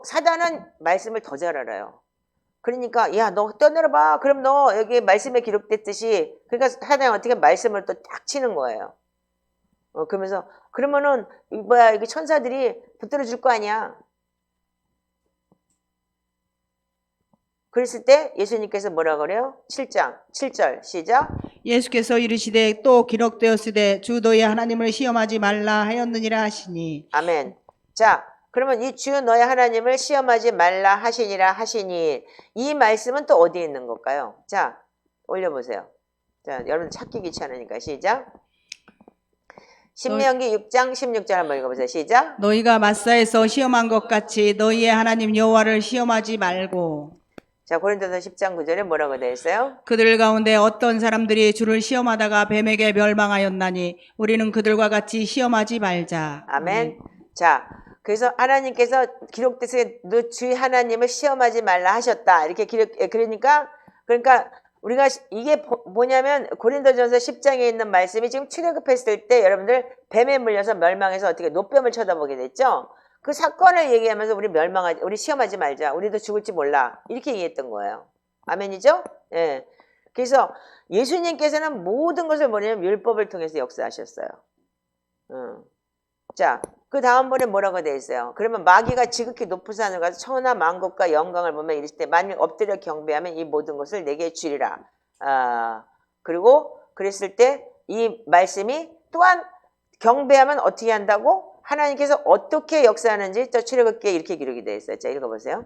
사단은 말씀을 더 잘 알아요. 그러니까 야, 너 떠내려봐. 그럼 너 여기 말씀에 기록됐듯이 그러니까 사단이 어떻게 말씀을 또 딱 치는 거예요. 그러면서 그러면은 이게 천사들이 붙들어 줄 거 아니야. 그랬을 때 예수님께서 뭐라 그래요? 7장 7절 시작. 예수께서 이르시되 또 기록되었으되 주 너의 하나님을 시험하지 말라 하였느니라 하시니. 아멘. 자, 그러면 이 주 너의 하나님을 시험하지 말라 하시니라 하시니 이 말씀은 또 어디에 있는 걸까요? 자, 올려보세요. 자, 여러분 찾기 귀찮으니까 시작. 신명기 6장 16절 한번 읽어보세요. 시작. 너희가 마사에서 시험한 것 같이 너희의 하나님 여호와를 시험하지 말고. 자, 고린도서 10장 9절에 뭐라고 되어 있어요? 그들 가운데 어떤 사람들이 주를 시험하다가 뱀에게 멸망하였나니 우리는 그들과 같이 시험하지 말자. 아멘. 자, 그래서 하나님께서 기록돼서 너 주의 하나님을 시험하지 말라 하셨다. 이렇게 그러니까 우리가 이게 뭐냐면 고린도전서 10장에 있는 말씀이 지금 출애굽했을 때 여러분들 뱀에 물려서 멸망해서 어떻게 노뱀을 쳐다보게 됐죠? 그 사건을 얘기하면서 우리 시험하지 말자. 우리도 죽을지 몰라. 이렇게 얘기했던 거예요. 아멘이죠? 예. 그래서 예수님께서는 모든 것을 뭐냐면 율법을 통해서 역사하셨어요. 자, 그 다음번에 뭐라고 돼 있어요? 그러면 마귀가 지극히 높은 산을 가서 천하 만국과 영광을 보며 이르실 때 만일 엎드려 경배하면 이 모든 것을 내게 주리라. 그리고 그랬을 때 이 말씀이 또한 경배하면 어떻게 한다고? 하나님께서 어떻게 역사하는지 저 출애굽기에 이렇게 기록이 되어 있어요. 자, 읽어보세요.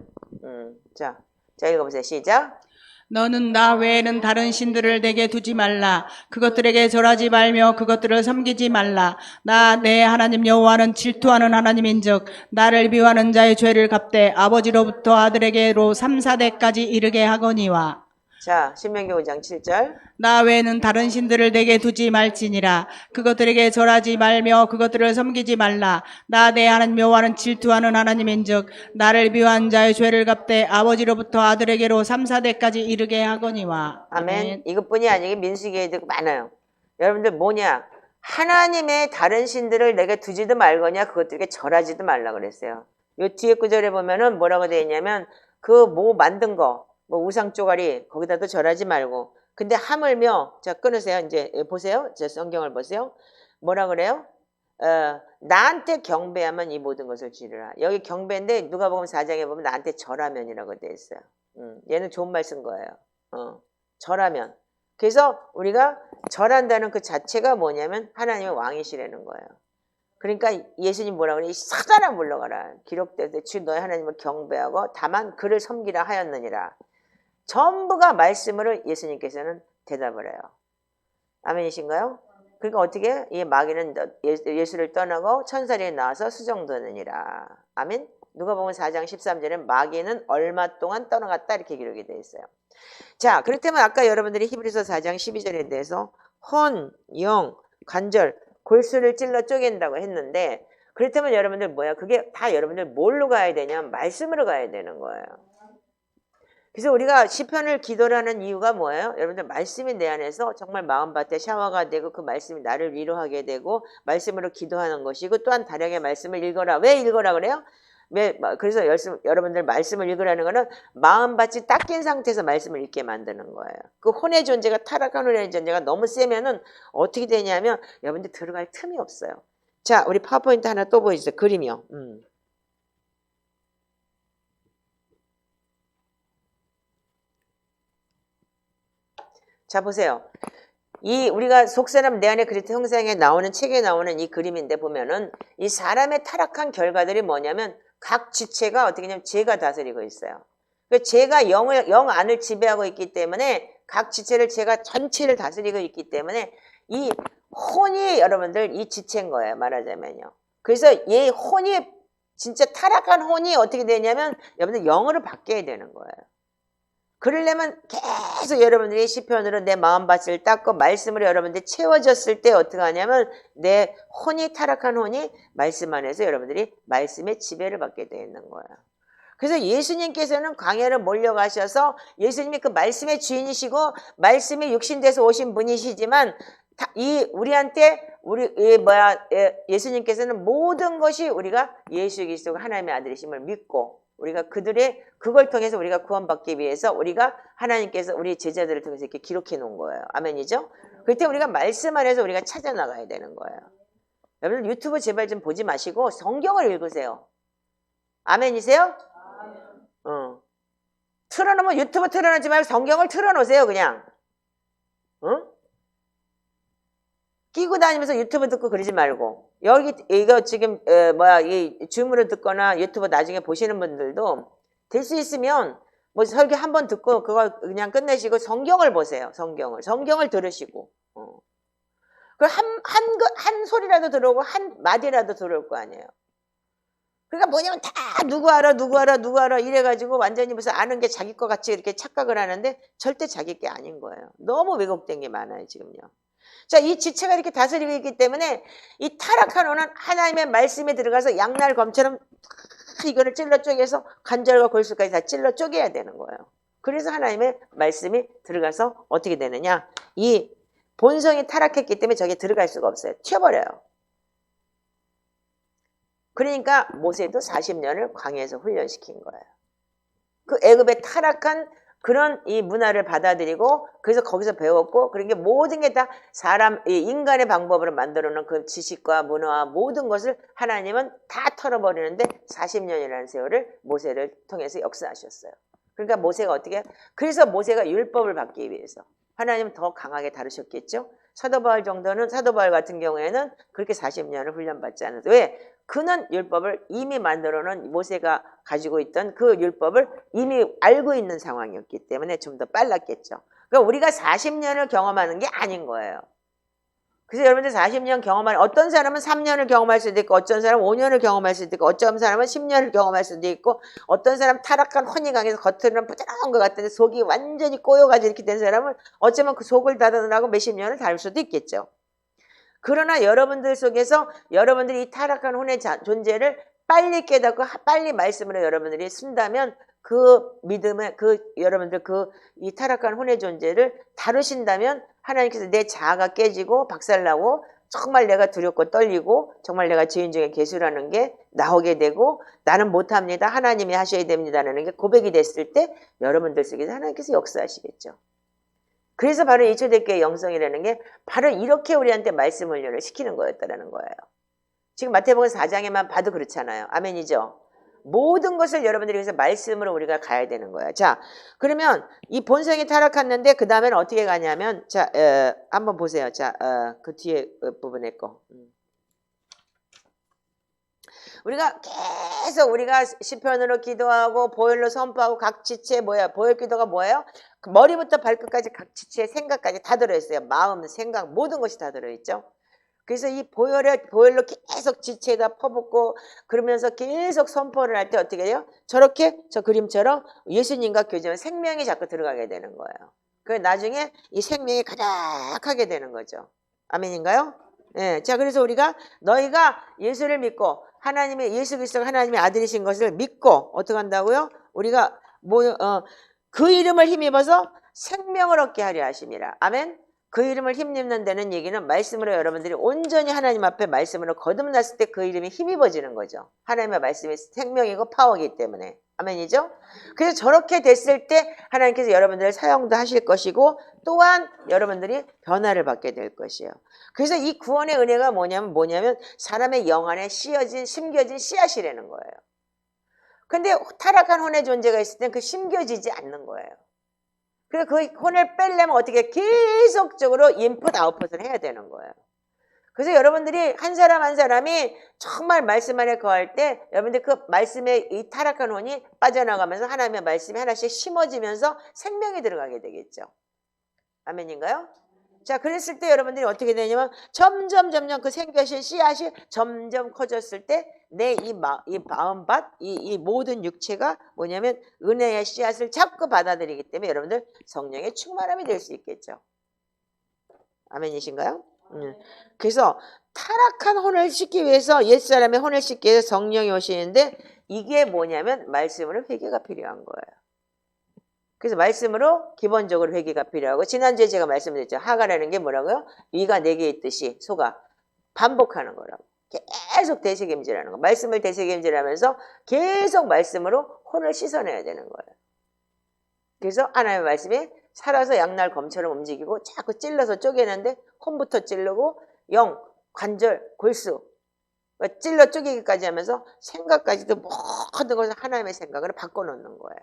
자, 읽어보세요. 시작. 너는 나 외에는 다른 신들을 내게 두지 말라. 그것들에게 절하지 말며 그것들을 섬기지 말라. 나 내 하나님 여호와는 질투하는 하나님인즉 나를 미워하는 자의 죄를 갚되 아버지로부터 아들에게로 3, 4대까지 이르게 하거니와. 자, 신명기 5장 7절. 나 외에는 다른 신들을 내게 두지 말지니라. 그것들에게 절하지 말며 그것들을 섬기지 말라. 나 내 하나님 여호와는 질투하는 하나님인즉 나를 미워한 자의 죄를 갚되 아버지로부터 아들에게로 3, 4대까지 이르게 하거니와. 아멘. 이것뿐이 아니게 민수기에도 많아요. 여러분들 뭐냐? 하나님의 다른 신들을 내게 두지도 말거냐 그것들에게 절하지도 말라 그랬어요. 요 뒤에 구절에 보면은 뭐라고 되어 있냐면 그 뭐 만든 거 뭐 우상 쪼가리 거기다도 절하지 말고 근데 하물며 자 끊으세요. 이제 보세요. 제 성경을 보세요. 뭐라 그래요? 나한테 경배하면 이 모든 것을 주리라. 여기 경배인데 누가복음 4장에 보면 나한테 절하면이라고 되어 있어요. 얘는 좋은 말 쓴 거예요. 절하면. 그래서 우리가 절한다는 그 자체가 뭐냐면 하나님의 왕이시라는 거예요. 그러니까 예수님 뭐라 그래? 이 사자나 물러가라. 기록될 때 주 너의 하나님을 경배하고 다만 그를 섬기라 하였느니라. 전부가 말씀으로 예수님께서는 대답을 해요. 아멘이신가요? 그러니까 어떻게? 이 마귀는 예수를 떠나고 천사리에 나와서 수정되느니라. 아멘? 누가복음 4장 13절에 마귀는 얼마 동안 떠나갔다 이렇게 기록이 되어 있어요. 자, 그렇다면 아까 여러분들이 히브리서 4장 12절에 대해서 혼, 영, 관절, 골수를 찔러 쪼갠다고 했는데 그렇다면 여러분들 뭐야? 그게 다 여러분들 뭘로 가야 되냐? 말씀으로 가야 되는 거예요. 그래서 우리가 시편을 기도를 하는 이유가 뭐예요? 여러분들 말씀이 내 안에서 정말 마음밭에 샤워가 되고 그 말씀이 나를 위로하게 되고 말씀으로 기도하는 것이고 또한 다량의 말씀을 읽어라. 왜 읽어라 그래요? 그래서 여러분들 말씀을 읽으라는 거는 마음밭이 닦인 상태에서 말씀을 읽게 만드는 거예요. 그 혼의 존재가 타락한 혼의 존재가 너무 세면은 어떻게 되냐면 여러분들 들어갈 틈이 없어요. 자, 우리 파워포인트 하나 또 보여주세요. 그림이요. 자, 보세요. 이 우리가 속사람 내 안에 그리스도 형상에 나오는 책에 나오는 이 그림인데 보면은 이 사람의 타락한 결과들이 뭐냐면 각 지체가 어떻게 냐면 죄가 다스리고 있어요. 그 죄가 영 안을 지배하고 있기 때문에 각 지체를 죄가 전체를 다스리고 있기 때문에 이 혼이 여러분들 이 지체인 거예요. 말하자면요. 그래서 이 혼이 진짜 타락한 혼이 어떻게 되냐면 여러분들 영으로 바뀌어야 되는 거예요. 그러려면 계속 여러분들이 시편으로 내 마음밭을 닦고 말씀으로 여러분들이 채워졌을 때 어떻게 하냐면 내 혼이 타락한 혼이 말씀 안에서 여러분들이 말씀의 지배를 받게 되어 있는 거예요. 그래서 예수님께서는 광야를 몰려가셔서 예수님이 그 말씀의 주인이시고 말씀이 육신돼서 오신 분이시지만 우리한테 예수님께서는 모든 것이 우리가 예수 그리스도가 하나님의 아들이심을 믿고 우리가 그걸 통해서 우리가 구원받기 위해서 우리가 하나님께서 우리 제자들을 통해서 이렇게 기록해 놓은 거예요. 아멘이죠? 그때 우리가 말씀 안에서 우리가 찾아 나가야 되는 거예요. 여러분 유튜브 제발 좀 보지 마시고 성경을 읽으세요. 아멘이세요? 틀어놓으면 유튜브 틀어놓지 말고 성경을 틀어놓으세요, 그냥. 응? 끼고 다니면서 유튜브 듣고 그러지 말고. 여기, 이거 지금, 이 줌으로 듣거나 유튜브 나중에 보시는 분들도 될 수 있으면 뭐 설교 한번 듣고 그거 그냥 끝내시고 성경을 보세요, 성경을. 성경을 들으시고. 그 한 소리라도 들어오고 한 마디라도 들어올 거 아니에요. 그러니까 뭐냐면 다 누구 알아 이래가지고 완전히 무슨 아는 게 자기 것 같이 이렇게 착각을 하는데 절대 자기 게 아닌 거예요. 너무 왜곡된 게 많아요, 지금요. 자, 이 지체가 이렇게 다스리고 있기 때문에 이 타락한 오는 하나님의 말씀에 들어가서 양날 검처럼 이거를 찔러 쪼개서 관절과 골수까지 다 찔러 쪼개야 되는 거예요. 그래서 하나님의 말씀이 들어가서 어떻게 되느냐? 이 본성이 타락했기 때문에 저게 들어갈 수가 없어요. 튀어버려요. 그러니까 모세도 40년을 광야에서 훈련시킨 거예요. 그 애굽의 타락한 그런 이 문화를 받아들이고 그래서 거기서 배웠고 그러니까 모든 게 다 인간의 방법으로 만들어놓은 그 지식과 문화와 모든 것을 하나님은 다 털어버리는데 40년이라는 세월을 모세를 통해서 역사하셨어요. 그러니까 모세가 그래서 모세가 율법을 받기 위해서 하나님은 더 강하게 다루셨겠죠. 사도 바울 같은 경우에는 그렇게 40년을 훈련받지 않아도 왜? 그는 율법을 이미 만들어놓은 모세가 가지고 있던 그 율법을 이미 알고 있는 상황이었기 때문에 좀 더 빨랐겠죠. 그러니까 우리가 40년을 경험하는 게 아닌 거예요. 그래서 여러분들 40년 경험하는 어떤 사람은 3년을 경험할 수도 있고 어떤 사람은 5년을 경험할 수도 있고 어떤 사람은 10년을 경험할 수도 있고 어떤 사람 타락한 혼이 강해서 겉으로는 부드러운 것 같은데 속이 완전히 꼬여가지고 이렇게 된 사람은 어쩌면 그 속을 닫아놓으라고 몇십 년을 다룰 수도 있겠죠. 그러나 여러분들 속에서 여러분들이 이 타락한 혼의 존재를 빨리 깨닫고 빨리 말씀으로 여러분들이 쓴다면 그 믿음에 여러분들 이 타락한 혼의 존재를 다루신다면 하나님께서 내 자아가 깨지고 박살나고 정말 내가 두렵고 떨리고 정말 내가 죄인 중에 괴수라는 게 나오게 되고 나는 못합니다. 하나님이 하셔야 됩니다라는 게 고백이 됐을 때 여러분들 속에서 하나님께서 역사하시겠죠. 그래서 바로 이 초대교회 영성이라는 게 바로 이렇게 우리한테 말씀 훈련을 시키는 거였다라는 거예요. 지금 마태복음 4장에만 봐도 그렇잖아요. 아멘이죠. 모든 것을 여러분들이 위해서 말씀으로 우리가 가야 되는 거예요. 자, 그러면 이 본성이 타락했는데 그 다음에는 어떻게 가냐면 자, 한번 보세요. 자, 그 뒤에 부분에 거. 우리가 시편으로 기도하고 보혈로 선포하고 각 지체 보혈 기도가 뭐예요? 그 머리부터 발끝까지 각 지체의 생각까지 다 들어있어요. 마음, 생각 모든 것이 다 들어있죠. 그래서 이 보혈로 계속 지체에다 퍼붓고 그러면서 계속 선포를 할 때 어떻게 돼요? 저렇게 저 그림처럼 예수님과 교제하면 생명이 자꾸 들어가게 되는 거예요. 그 나중에 이 생명이 가득하게 되는 거죠. 아멘인가요? 네. 자, 그래서 우리가 너희가 예수를 믿고 예수 그리스도가 하나님의 아들이신 것을 믿고 어떻게 한다고요? 우리가 그 이름을 힘입어서 생명을 얻게 하려 하심이라. 아멘. 그 이름을 힘입는 데는 얘기는 말씀으로 여러분들이 온전히 하나님 앞에 말씀으로 거듭났을 때 그 이름이 힘입어지는 거죠. 하나님의 말씀이 생명이고 파워이기 때문에. 아멘이죠? 그래서 저렇게 됐을 때 하나님께서 여러분들을 사용도 하실 것이고 또한 여러분들이 변화를 받게 될 것이에요. 그래서 이 구원의 은혜가 뭐냐면 사람의 영 안에 심겨진 씨앗이라는 거예요. 근데 타락한 혼의 존재가 있을 땐 그 심겨지지 않는 거예요. 그래서 그 혼을 빼려면 어떻게 계속적으로 인풋 아웃풋을 해야 되는 거예요. 그래서 여러분들이 한 사람 한 사람이 정말 말씀 안에 거할 때 여러분들 그 말씀에 이 타락한 혼이 빠져나가면서 하나님의 말씀이 하나씩 심어지면서 생명이 들어가게 되겠죠. 아멘인가요? 자, 그랬을 때 여러분들이 어떻게 되냐면 점점 그 생겨진 씨앗이 점점 커졌을 때 내 이 마음밭, 이 모든 육체가 뭐냐면 은혜의 씨앗을 자꾸 받아들이기 때문에 여러분들 성령의 충만함이 될 수 있겠죠. 아멘이신가요? 그래서 타락한 혼을 씻기 위해서 옛사람의 혼을 씻기 위해서 성령이 오시는데 이게 뭐냐면 말씀으로 회개가 필요한 거예요. 그래서 말씀으로 기본적으로 회개가 필요하고 지난주에 제가 말씀드렸죠. 하가라는 게 뭐라고요? 위가 4개 있듯이 소가 반복하는 거라고. 계속 되새김질하는 거. 말씀을 되새김질하면서 계속 말씀으로 혼을 씻어내야 되는 거예요. 그래서 하나님의 말씀이 살아서 양날 검처럼 움직이고 자꾸 찔러서 쪼개는데 혼부터 찌르고 영, 관절, 골수 찔러 쪼개기까지 하면서 생각까지도 모든 것을 하나님의 생각으로 바꿔놓는 거예요.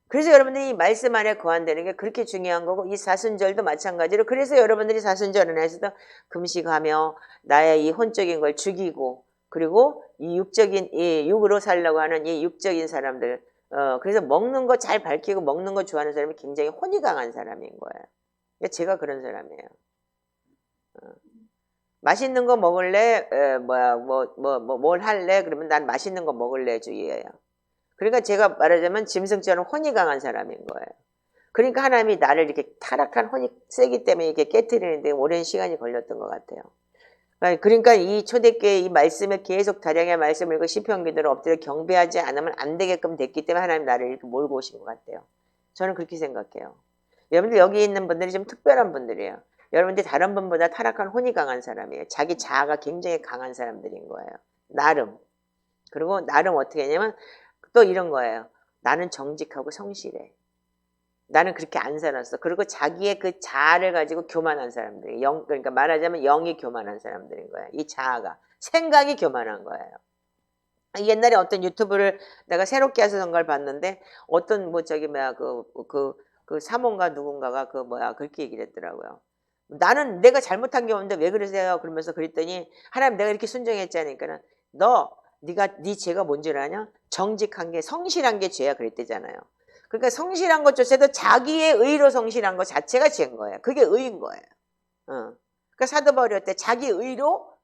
그래서 여러분들이 이 말씀 안에 거한다는 게 그렇게 중요한 거고, 이 사순절도 마찬가지로, 그래서 여러분들이 사순절 안에서도 금식하며 나의 이 혼적인 걸 죽이고, 그리고 이 육적인, 이 육으로 살려고 하는 이 육적인 사람들, 그래서 먹는 거 잘 밝히고 먹는 거 좋아하는 사람이 굉장히 혼이 강한 사람인 거예요. 그러니까 제가 그런 사람이에요. 맛있는 거 먹을래? 뭘 할래? 그러면 난 맛있는 거 먹을래 주의예요. 그러니까 제가 말하자면 짐승처럼 혼이 강한 사람인 거예요. 그러니까 하나님이 나를 이렇게 타락한 혼이 세기 때문에 이렇게 깨트리는데 오랜 시간이 걸렸던 것 같아요. 그러니까 이 초대교회 이 말씀을 계속 다량의 말씀을 읽고 시편 기도를 엎드려 경배하지 않으면 안 되게끔 됐기 때문에 하나님 나를 이렇게 몰고 오신 것 같아요. 저는 그렇게 생각해요. 여러분들 여기 있는 분들이 좀 특별한 분들이에요. 여러분들이 다른 분보다 타락한 혼이 강한 사람이에요. 자기 자아가 굉장히 강한 사람들인 거예요. 나름. 그리고 나름 어떻게 하냐면 또 이런 거예요. 나는 정직하고 성실해. 나는 그렇게 안 살았어. 그리고 자기의 그 자아를 가지고 교만한 사람들이 그러니까 말하자면 영이 교만한 사람들인 거예요. 이 자아가. 생각이 교만한 거예요. 옛날에 어떤 유튜브를 내가 새롭게 해서 걸 봤는데 어떤 그 사모인가 누군가가 그렇게 얘기를 했더라고요. 나는 내가 잘못한 게 없는데 왜 그러세요? 그러면서 그랬더니 하나님 내가 이렇게 순종했자니까는 네 죄가 뭔지 아냐? 정직한 게 성실한 게 죄야 그랬대잖아요. 그러니까 성실한 것조차도 자기의 의로 성실한 것 자체가 죄인 거예요. 그게 의인 거예요. 그러니까 사도 바울이 때 자기 의로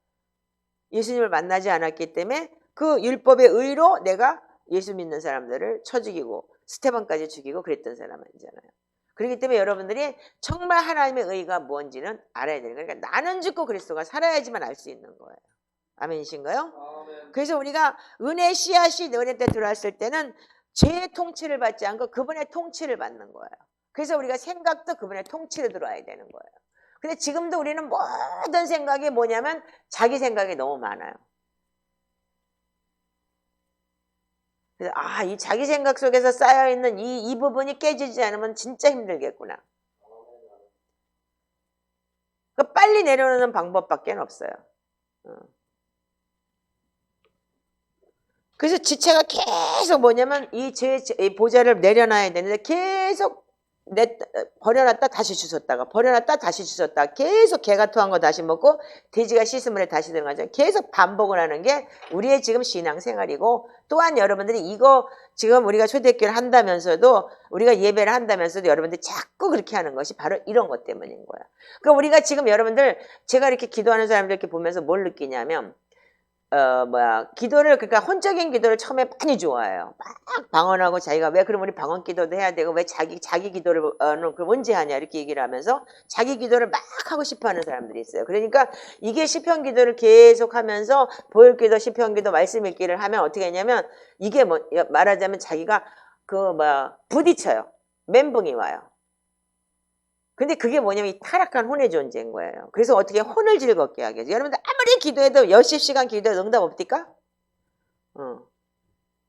예수님을 만나지 않았기 때문에 그 율법의 의로 내가 예수 믿는 사람들을 쳐 죽이고 스테반까지 죽이고 그랬던 사람이잖아요. 그렇기 때문에 여러분들이 정말 하나님의 의가 뭔지는 알아야 되는 거예요. 그러니까 나는 죽고 그리스도가 살아야지만 알 수 있는 거예요. 아멘이신가요? 아멘. 그래서 우리가 은혜 씨앗이 내 은혜 때 들어왔을 때는 죄의 통치를 받지 않고 그분의 통치를 받는 거예요. 그래서 우리가 생각도 그분의 통치로 들어와야 되는 거예요. 근데 지금도 우리는 모든 생각이 뭐냐면 자기 생각이 너무 많아요. 그래서 이 자기 생각 속에서 쌓여있는 이 부분이 깨지지 않으면 진짜 힘들겠구나. 그러니까 빨리 내려놓는 방법밖에 없어요. 그래서 지체가 계속 뭐냐면 이 보좌를 내려놔야 되는데 계속 버려놨다 다시 주웠다가 버려놨다 다시 주웠다가 계속 개가 토한 거 다시 먹고 돼지가 씻은 물에 다시 들어가죠. 계속 반복을 하는 게 우리의 지금 신앙생활이고, 또한 여러분들이 이거 지금 우리가 초대교회를 한다면서도 우리가 예배를 한다면서도 여러분들이 자꾸 그렇게 하는 것이 바로 이런 것 때문인 거야. 그러니까 우리가 지금 여러분들 제가 이렇게 기도하는 사람들 이렇게 보면서 뭘 느끼냐면 기도를, 그러니까 혼적인 기도를 처음에 많이 좋아해요. 막 방언하고 자기가 왜 그럼 우리 방언 기도도 해야 되고 왜 자기 기도를 그럼 언제 하냐 이렇게 얘기를 하면서 자기 기도를 막 하고 싶어 하는 사람들이 있어요. 그러니까 이게 시편 기도를 계속 하면서 보혈 기도, 시편 기도, 말씀 읽기를 하면 어떻게 하냐면 이게 말하자면 자기가 부딪혀요. 멘붕이 와요. 근데 그게 뭐냐면 이 타락한 혼의 존재인 거예요. 그래서 어떻게 혼을 즐겁게 하게 해요. 여러분들 아무리 기도해도 몇십 시간 기도해도 응답 없을까?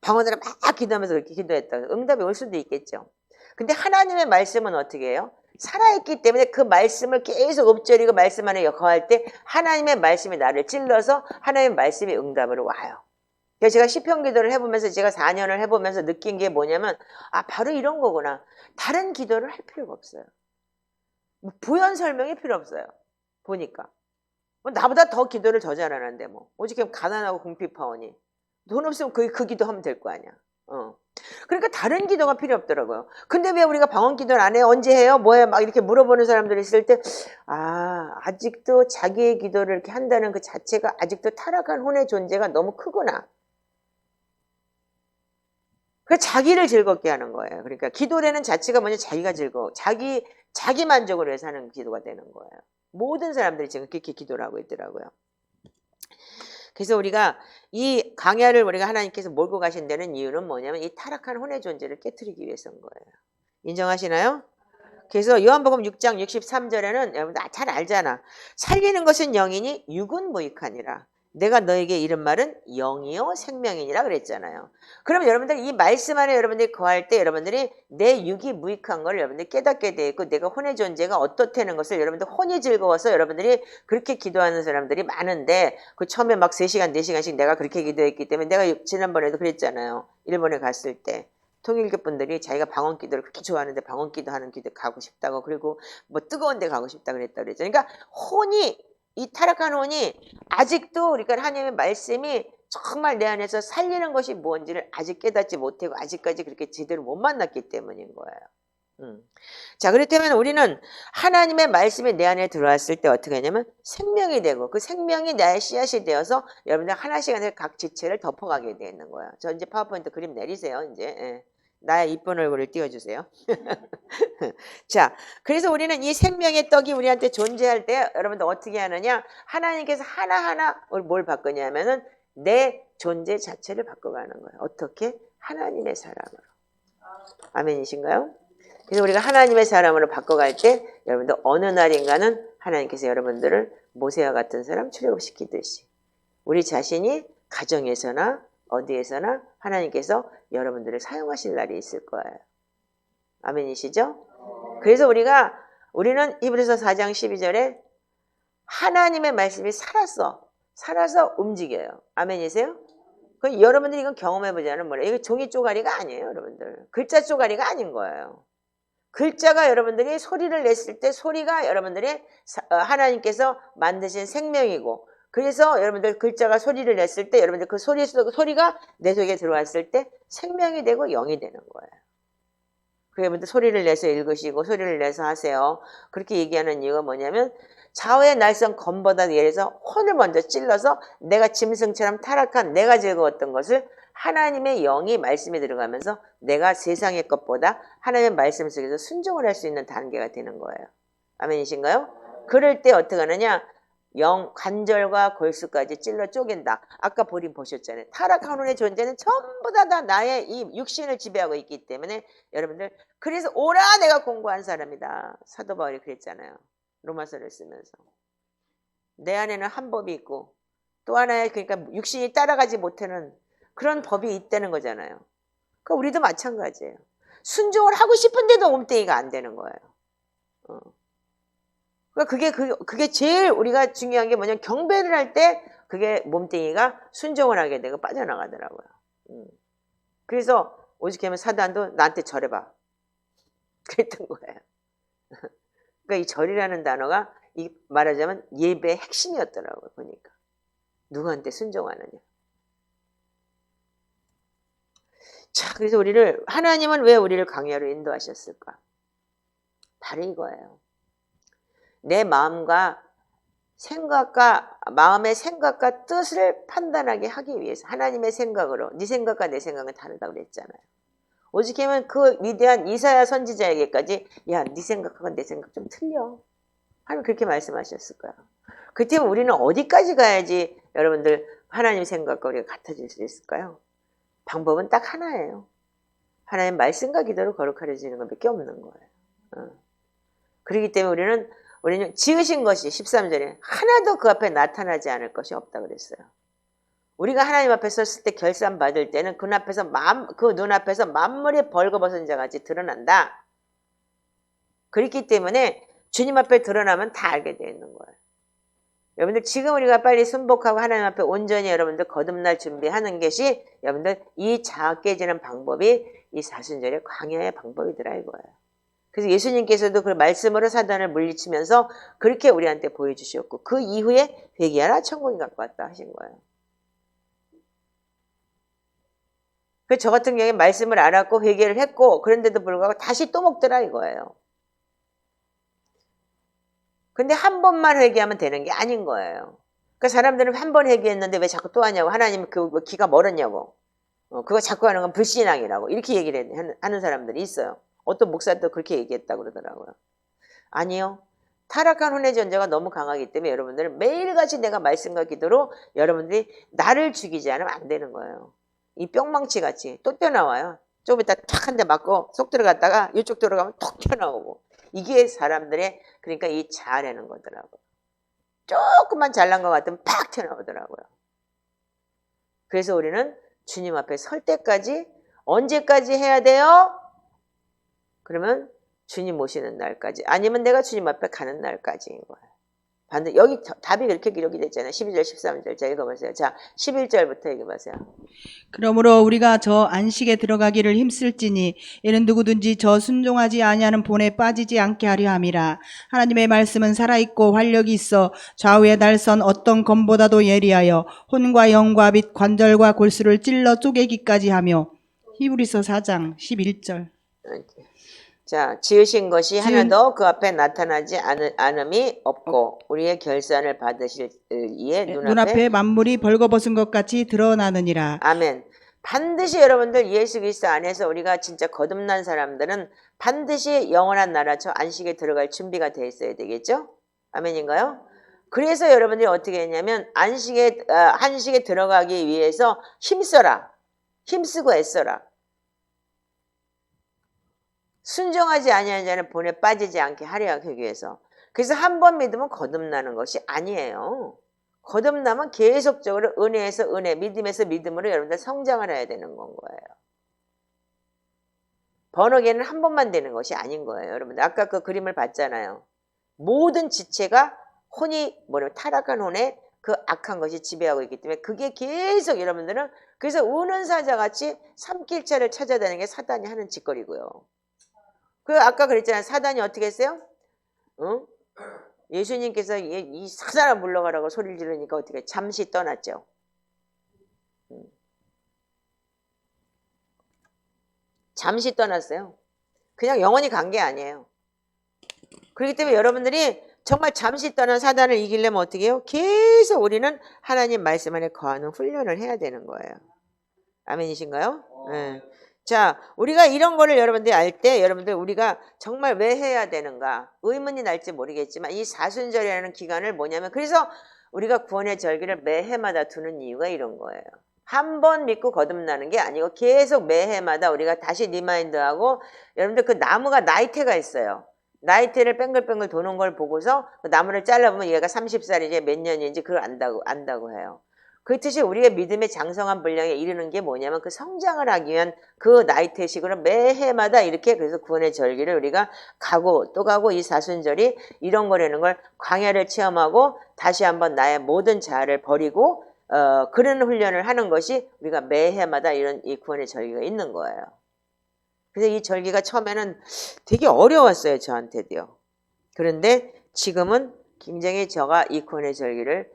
방언으로 막 기도하면서 그렇게 기도했다. 응답이 올 수도 있겠죠. 근데 하나님의 말씀은 어떻게 해요? 살아있기 때문에 그 말씀을 계속 읊조리고 말씀 안에 거할 때 하나님의 말씀이 나를 찔러서 하나님의 말씀이 응답으로 와요. 그래서 제가 시편 기도를 해보면서 제가 4년을 해보면서 느낀 게 뭐냐면 바로 이런 거구나. 다른 기도를 할 필요가 없어요. 부연 설명이 필요 없어요. 보니까 나보다 더 기도를 더 잘하는데 오직 가난하고 궁핍하오니 돈 없으면 그 기도하면 될 거 아니야. 그러니까 다른 기도가 필요 없더라고요. 근데 왜 우리가 방언 기도를 안 해요? 언제 해요? 뭐예요? 막 이렇게 물어보는 사람들이 있을 때 아직도 자기의 기도를 이렇게 한다는 그 자체가 아직도 타락한 혼의 존재가 너무 크구나. 그 자기를 즐겁게 하는 거예요. 그러니까 기도라는 자체가 뭐냐, 자기가 즐거워. 자기 만족을 위해서 하는 기도가 되는 거예요. 모든 사람들이 지금 그렇게 기도를 하고 있더라고요. 그래서 우리가 이 강야를 우리가 하나님께서 몰고 가신 데는 이유는 뭐냐면 이 타락한 혼의 존재를 깨트리기 위해서인 거예요. 인정하시나요? 그래서 요한복음 6장 63절에는 여러분들 잘 알잖아. 살리는 것은 영이니 육은 무익하니라. 내가 너에게 이른 말은 영이요 생명이니라 그랬잖아요. 그럼 여러분들 이 말씀 안에 여러분들이 거할 때 여러분들이 내 육이 무익한 걸 여러분들이 깨닫게 돼 있고 내가 혼의 존재가 어떻다는 것을 여러분들 혼이 즐거워서 여러분들이 그렇게 기도하는 사람들이 많은데 그 처음에 막 3시간 4시간씩 내가 그렇게 기도했기 때문에 내가 지난번에도 그랬잖아요. 일본에 갔을 때 통일교 분들이 자기가 방언기도를 그렇게 좋아하는데 방언기도 하는 기도 가고 싶다고, 그리고 뭐 뜨거운 데 가고 싶다고 그랬다 그랬죠. 그러니까 혼이, 이 타락한 혼이 아직도, 그러니까 하나님의 말씀이 정말 내 안에서 살리는 것이 뭔지를 아직 깨닫지 못하고 아직까지 그렇게 제대로 못 만났기 때문인 거예요. 자, 그렇다면 우리는 하나님의 말씀이 내 안에 들어왔을 때 어떻게 하냐면 생명이 되고, 그 생명이 나의 씨앗이 되어서 여러분들 하나씩 하나씩 각 지체를 덮어가게 되는 거예요. 저 이제 파워포인트 그림 내리세요. 이제 나의 이쁜 얼굴을 띄워주세요. 자, 그래서 우리는 이 생명의 떡이 우리한테 존재할 때 여러분들 어떻게 하느냐, 하나님께서 하나하나 뭘 바꾸냐면은 내 존재 자체를 바꿔가는 거예요. 어떻게? 하나님의 사람으로. 아멘이신가요? 그래서 우리가 하나님의 사람으로 바꿔갈 때 여러분들 어느 날인가는 하나님께서 여러분들을 모세와 같은 사람 출애굽시키듯이 우리 자신이 가정에서나 어디에서나 하나님께서 여러분들을 사용하실 날이 있을 거예요. 아멘이시죠? 그래서 우리는 히브리서 4장 12절에 하나님의 말씀이 살아서 움직여요. 아멘이세요? 그 여러분들이 이건 경험해보자는 뭐래요? 이거 종이 쪼가리가 아니에요, 여러분들. 글자 쪼가리가 아닌 거예요. 글자가 여러분들이 소리를 냈을 때 소리가 여러분들이 하나님께서 만드신 생명이고, 그래서 여러분들 글자가 소리를 냈을 때 여러분들 그 소리가 내 속에 들어왔을 때 생명이 되고 영이 되는 거예요. 그 여러분들 소리를 내서 읽으시고 소리를 내서 하세요. 그렇게 얘기하는 이유가 뭐냐면 좌우의 날선 검보다 예래서 혼을 먼저 찔러서 내가 짐승처럼 타락한 내가 즐거웠던 것을 하나님의 영이 말씀에 들어가면서 내가 세상의 것보다 하나님의 말씀 속에서 순종을 할 수 있는 단계가 되는 거예요. 아멘이신가요? 그럴 때 어떻게 하느냐? 관절과 골수까지 찔러 쪼갠다. 아까 보셨잖아요. 타락한 혼의 존재는 전부 다 나의 이 육신을 지배하고 있기 때문에 여러분들, 그래서 오라 내가 공고한 사람이다. 사도 바울이 그랬잖아요. 로마서를 쓰면서. 내 안에는 한 법이 있고 또 하나의, 그러니까 육신이 따라가지 못하는 그런 법이 있다는 거잖아요. 그러니까 우리도 마찬가지예요. 순종을 하고 싶은데도 몸뚱이가 안 되는 거예요. 그러니까 그게 제일 우리가 중요한 게 뭐냐면 경배를 할 때 그게 몸뚱이가 순종을 하게 되고 빠져나가더라고요. 그래서 오죽하면 사단도 나한테 절해봐. 그랬던 거예요. 그러니까 이 절이라는 단어가 말하자면 예배의 핵심이었더라고요. 보니까. 누구한테 순종하느냐. 자, 그래서 하나님은 왜 우리를 광야로 인도하셨을까? 바로 이거예요. 내 마음의 생각과 뜻을 판단하게 하기 위해서. 하나님의 생각으로. 네 생각과 내 생각은 다르다고 그랬잖아요. 오죽하면 그 위대한 이사야 선지자에게까지 야, 네 생각하고 내 생각 좀 틀려. 하나님 그렇게 말씀하셨을 거야. 그 때문에 우리는 어디까지 가야지 여러분들 하나님 생각과 우리가 같아질 수 있을까요? 방법은 딱 하나예요. 하나님 말씀과 기도로 거룩하여지는 것밖에 없는 거예요. 그렇기 때문에 우리는 지으신 것이 13절에 하나도 그 앞에 나타나지 않을 것이 없다 그랬어요. 우리가 하나님 앞에 섰을 때 결산 받을 때는 그 눈앞에서 만물이 벌거벗은 자같이 드러난다. 그렇기 때문에 주님 앞에 드러나면 다 알게 되어 있는 거예요. 여러분들 지금 우리가 빨리 순복하고 하나님 앞에 온전히 여러분들 거듭날 준비하는 것이 여러분들 이 자아 깨지는 방법이 이 사순절의 광야의 방법이더라 이거예요. 그래서 예수님께서도 그 말씀으로 사단을 물리치면서 그렇게 우리한테 보여주셨고 그 이후에 회개하라 천국이 갖고 왔다 하신 거예요. 저 같은 경우에 말씀을 알았고 회개를 했고 그런데도 불구하고 다시 또 먹더라 이거예요. 근데 한 번만 회개하면 되는 게 아닌 거예요. 그러니까 사람들은 한 번 회개했는데 왜 자꾸 또 하냐고. 하나님 그 기가 멀었냐고. 그거 자꾸 하는 건 불신앙이라고. 이렇게 얘기를 하는 사람들이 있어요. 어떤 목사도 그렇게 얘기했다고 그러더라고요. 아니요. 타락한 혼의 존재가 너무 강하기 때문에 여러분들은 매일같이 내가 말씀과 기도로 여러분들이 나를 죽이지 않으면 안 되는 거예요. 이 뿅망치같이 또 튀어나와요. 조금 이따 탁 한 대 맞고 속 들어갔다가 이쪽 들어가면 톡 튀어나오고. 이게 사람들의 그러니까 이 자아라는 거더라고요. 조금만 잘난 것 같으면 팍 튀어나오더라고요. 그래서 우리는 주님 앞에 설 때까지 언제까지 해야 돼요? 그러면 주님 오시는 날까지 아니면 내가 주님 앞에 가는 날까지인 거예요. 여기 답이 그렇게 기록이 됐잖아요. 12절, 13절. 자, 읽어보세요. 자, 11절부터 읽어보세요. 그러므로 우리가 저 안식에 들어가기를 힘쓸지니 이는 누구든지 저 순종하지 아니하는 본에 빠지지 않게 하려 함이라. 하나님의 말씀은 살아있고 활력이 있어 좌우에 날선 어떤 검보다도 예리하여 혼과 영과 및 관절과 골수를 찔러 쪼개기까지 하며. 히브리서 4장 11절. 자, 지으신 것이 지은- 하나도 그 앞에 나타나지 않음이 없고 우리의 결산을 받으실 이에 눈앞에 만물이 벌거벗은 것 같이 드러나느니라. 아멘. 반드시 여러분들 예수 그리스도 안에서 우리가 진짜 거듭난 사람들은 반드시 영원한 나라 저 안식에 들어갈 준비가 돼 있어야 되겠죠? 아멘인가요? 그래서 여러분들이 어떻게 했냐면 한식에 들어가기 위해서 힘써라. 힘쓰고 애써라. 순종하지 아니하는 자는 본에 빠지지 않게 하려 하기 위해서. 그래서 한 번 믿으면 거듭나는 것이 아니에요. 거듭나면 계속적으로 은혜에서 은혜, 믿음에서 믿음으로 여러분들 성장을 해야 되는 건 거예요. 번역에는 한 번만 되는 것이 아닌 거예요. 여러분들 아까 그 그림을 봤잖아요. 모든 지체가 타락한 혼에 그 악한 것이 지배하고 있기 때문에 그게 계속 여러분들은 그래서 우는 사자같이 삼킬차를 찾아다니는 게 사단이 하는 짓거리고요. 그 아까 그랬잖아요. 사단이 어떻게 했어요? 응? 예수님께서 이 사자를 물러가라고 소리를 지르니까 어떻게 잠시 떠났죠. 잠시 떠났어요. 그냥 영원히 간 게 아니에요. 그렇기 때문에 여러분들이 정말 잠시 떠난 사단을 이기려면 어떻게 해요? 계속 우리는 하나님 말씀 안에 거하는 훈련을 해야 되는 거예요. 아멘이신가요? 네. 자, 우리가 이런 거를 여러분들이 알 때 여러분들 우리가 정말 왜 해야 되는가 의문이 날지 모르겠지만 이 사순절이라는 기간을 뭐냐면 그래서 우리가 구원의 절기를 매해마다 두는 이유가 이런 거예요. 한 번 믿고 거듭나는 게 아니고 계속 매해마다 우리가 다시 리마인드하고 여러분들 그 나무가 나이테가 있어요. 나이테를 뺑글뺑글 도는 걸 보고서 그 나무를 잘라보면 얘가 30살이지 몇 년인지 그걸 안다고 해요. 그렇듯이 우리의 믿음의 장성한 분량에 이르는 게 뭐냐면 그 성장을 하기 위한 그 나이테식으로 매해마다 이렇게 그래서 구원의 절기를 우리가 가고 또 가고 이 사순절이 이런 거라는 걸 광야를 체험하고 다시 한번 나의 모든 자아를 버리고 그런 훈련을 하는 것이 우리가 매해마다 이런 이 구원의 절기가 있는 거예요. 그래서 이 절기가 처음에는 되게 어려웠어요. 저한테도요. 그런데 지금은 굉장히 제가 이 구원의 절기를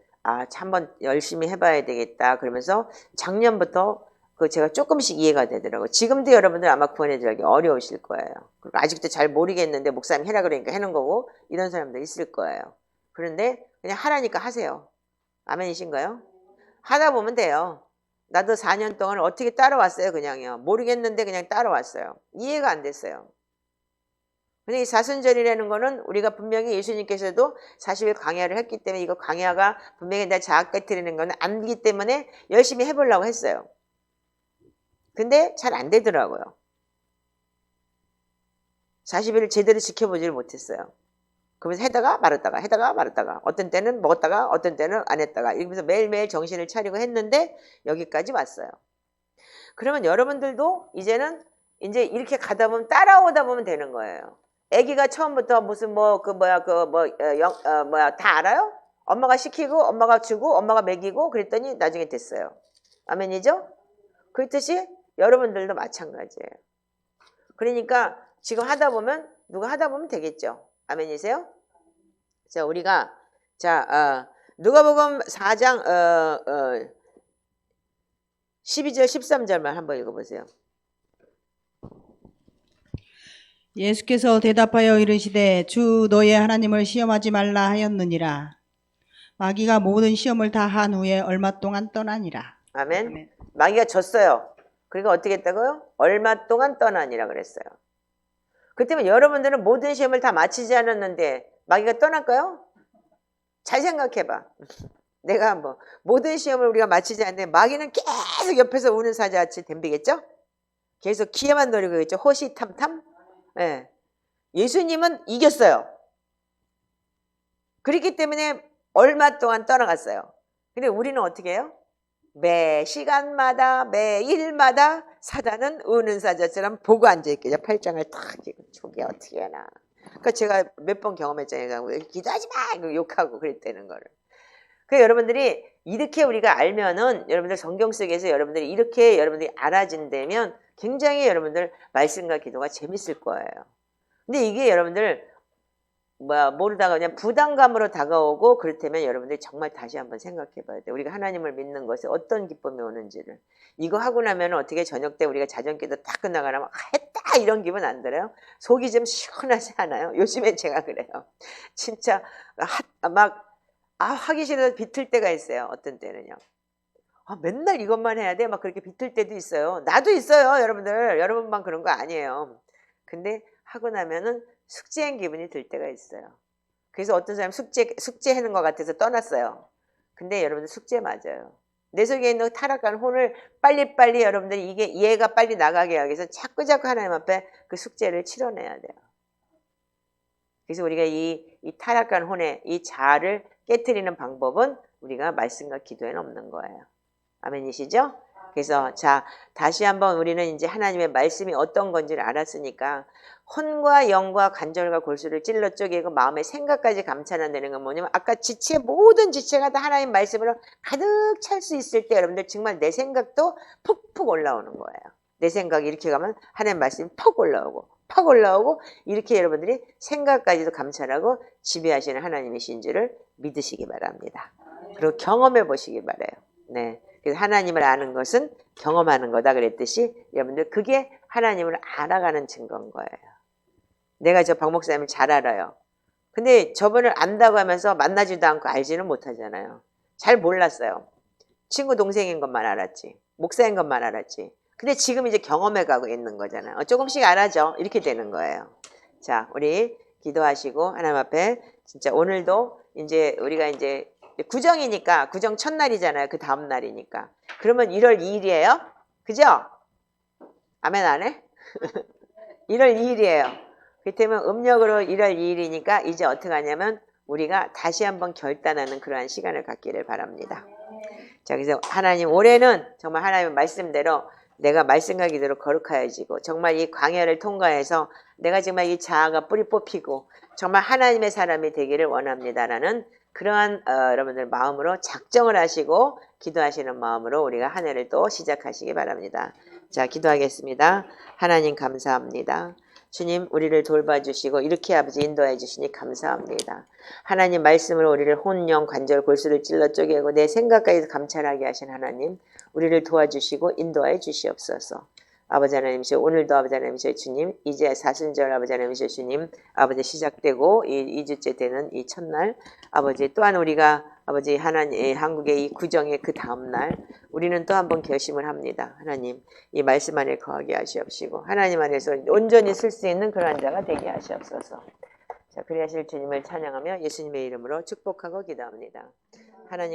한번 열심히 해봐야 되겠다. 그러면서 작년부터 제가 조금씩 이해가 되더라고요. 지금도 여러분들 아마 구원의 절기 어려우실 거예요. 그리고 아직도 잘 모르겠는데 목사님 해라 그러니까 하는 거고 이런 사람들 있을 거예요. 그런데 그냥 하라니까 하세요. 아멘이신가요? 하다 보면 돼요. 나도 4년 동안 어떻게 따라왔어요. 그냥요. 모르겠는데 그냥 따라왔어요. 이해가 안 됐어요. 근데 이 사순절이라는 거는 우리가 분명히 예수님께서도 40일 광야를 했기 때문에 이거 광야가 분명히 내 자아 깨트리는 거는 아니기 때문에 열심히 해보려고 했어요. 근데 잘 안 되더라고요. 40일을 제대로 지켜보지를 못했어요. 그러면서 해다가 말았다가 어떤 때는 먹었다가 어떤 때는 안 했다가 이러면서 매일매일 정신을 차리고 했는데 여기까지 왔어요. 그러면 여러분들도 이제는 이제 이렇게 가다 보면 따라오다 보면 되는 거예요. 아기가 처음부터 무슨 다 알아요? 엄마가 시키고 엄마가 주고 엄마가 먹이고 그랬더니 나중에 됐어요. 아멘이죠? 그렇듯이 여러분들도 마찬가지예요. 그러니까 지금 누가 하다 보면 되겠죠. 아멘이세요? 자, 우리가 누가복음 4장 12절 13절만 한번 읽어보세요. 예수께서 대답하여 이르시되 주 너의 하나님을 시험하지 말라 하였느니라. 마귀가 모든 시험을 다 한 후에 얼마 동안 떠나니라. 아멘. 아멘. 마귀가 졌어요. 그러니까 어떻게 했다고요? 얼마 동안 떠나니라 그랬어요. 그 때문에 여러분들은 모든 시험을 다 마치지 않았는데 마귀가 떠날까요? 잘 생각해봐. 내가 모든 시험을 우리가 마치지 않는데 마귀는 계속 옆에서 우는 사자같이 덤비겠죠? 계속 기회만 노리고 있죠. 호시탐탐. 네. 예수님은 이겼어요. 그렇기 때문에 얼마 동안 떠나갔어요. 근데 우리는 어떻게 해요? 매 시간마다 매일마다 사단은 우는 사자처럼 보고 앉아있겠죠. 팔짱을 탁 끼고 저게 어떻게 하나. 그러니까 제가 몇 번 경험했잖아요. 기도하지 마! 이거 욕하고 그랬다는 거를. 그 여러분들이 이렇게 우리가 알면은 여러분들 성경 속에서 여러분들이 이렇게 여러분들이 알아진다면 굉장히 여러분들 말씀과 기도가 재밌을 거예요. 근데 이게 여러분들 모르다가 그냥 부담감으로 다가오고 그렇다면 여러분들이 정말 다시 한번 생각해 봐야 돼요. 우리가 하나님을 믿는 것에 어떤 기쁨이 오는지를. 이거 하고 나면 어떻게 저녁 때 우리가 자전기도 딱 끝나가면 했다 이런 기분 안 들어요? 속이 좀 시원하지 않아요? 요즘엔 제가 그래요. 진짜 하기 싫어서 비틀 때가 있어요. 어떤 때는요. 맨날 이것만 해야 돼? 막 그렇게 비틀 때도 있어요. 나도 있어요, 여러분들. 여러분만 그런 거 아니에요. 근데 하고 나면은 숙제한 기분이 들 때가 있어요. 그래서 어떤 사람 숙제하는 것 같아서 떠났어요. 근데 여러분들 숙제 맞아요. 내 속에 있는 타락한 혼을 빨리빨리 여러분들이 얘가 빨리 나가게 하기 위해서 자꾸 하나님 앞에 그 숙제를 치러내야 돼요. 그래서 우리가 이 타락한 혼의 이 자아를 깨트리는 방법은 우리가 말씀과 기도에는 없는 거예요. 아멘이시죠? 그래서 자, 다시 한번 우리는 이제 하나님의 말씀이 어떤 건지를 알았으니까 혼과 영과 관절과 골수를 찔러 쪼개고 마음의 생각까지 감찰한다는 건 뭐냐면 아까 모든 지체가 다 하나님 말씀으로 가득 찰 수 있을 때 여러분들 정말 내 생각도 푹푹 올라오는 거예요. 내 생각이 이렇게 가면 하나님 말씀이 푹 올라오고 이렇게 여러분들이 생각까지도 감찰하고 지배하시는 하나님이신 줄을 믿으시기 바랍니다. 그리고 경험해 보시기 바라요. 네. 그래서 하나님을 아는 것은 경험하는 거다 그랬듯이 여러분들 그게 하나님을 알아가는 증거인 거예요. 내가 저 박 목사님을 잘 알아요. 근데 저분을 안다고 하면서 만나지도 않고 알지는 못하잖아요. 잘 몰랐어요. 친구 동생인 것만 알았지. 목사인 것만 알았지. 근데 지금 이제 경험해 가고 있는 거잖아요. 조금씩 알아죠. 이렇게 되는 거예요. 자, 우리 기도하시고 하나님 앞에 진짜 오늘도 이제 우리가 이제 구정이니까 구정 첫날이잖아요. 그 다음 날이니까. 그러면 1월 2일이에요. 그죠? 아멘 안 해? 1월 2일이에요. 그렇다면 음력으로 1월 2일이니까 이제 어떻게 하냐면 우리가 다시 한번 결단하는 그러한 시간을 갖기를 바랍니다. 자, 그래서 하나님 올해는 정말 하나님의 말씀대로 내가 말씀과 기도로 거룩하여지고 정말 이 광야를 통과해서 내가 정말 이 자아가 뿌리 뽑히고 정말 하나님의 사람이 되기를 원합니다라는 그러한 여러분들 마음으로 작정을 하시고 기도하시는 마음으로 우리가 한 해를 또 시작하시기 바랍니다. 자, 기도하겠습니다. 하나님 감사합니다. 주님 우리를 돌봐주시고 이렇게 아버지 인도해 주시니 감사합니다. 하나님 말씀으로 우리를 혼, 영, 관절, 골수를 찔러 쪼개고 내 생각까지 감찰하게 하신 하나님 우리를 도와주시고 인도하여 주시옵소서. 아버지 하나님이시여 오늘도 아버지 하나님이시여 주님 이제 사순절 아버지 하나님이시여 주님 아버지 시작되고 이 2주째 되는 이 첫날 아버지 또한 우리가 아버지 하나님 한국의 이 구정의 그 다음날 우리는 또 한번 결심을 합니다. 하나님 이 말씀 안에 거하게 하시옵시고 하나님 안에서 온전히 쓸 수 있는 그러한 자가 되게 하시옵소서. 자, 그리하실 주님을 찬양하며 예수님의 이름으로 축복하고 기도합니다. 하나님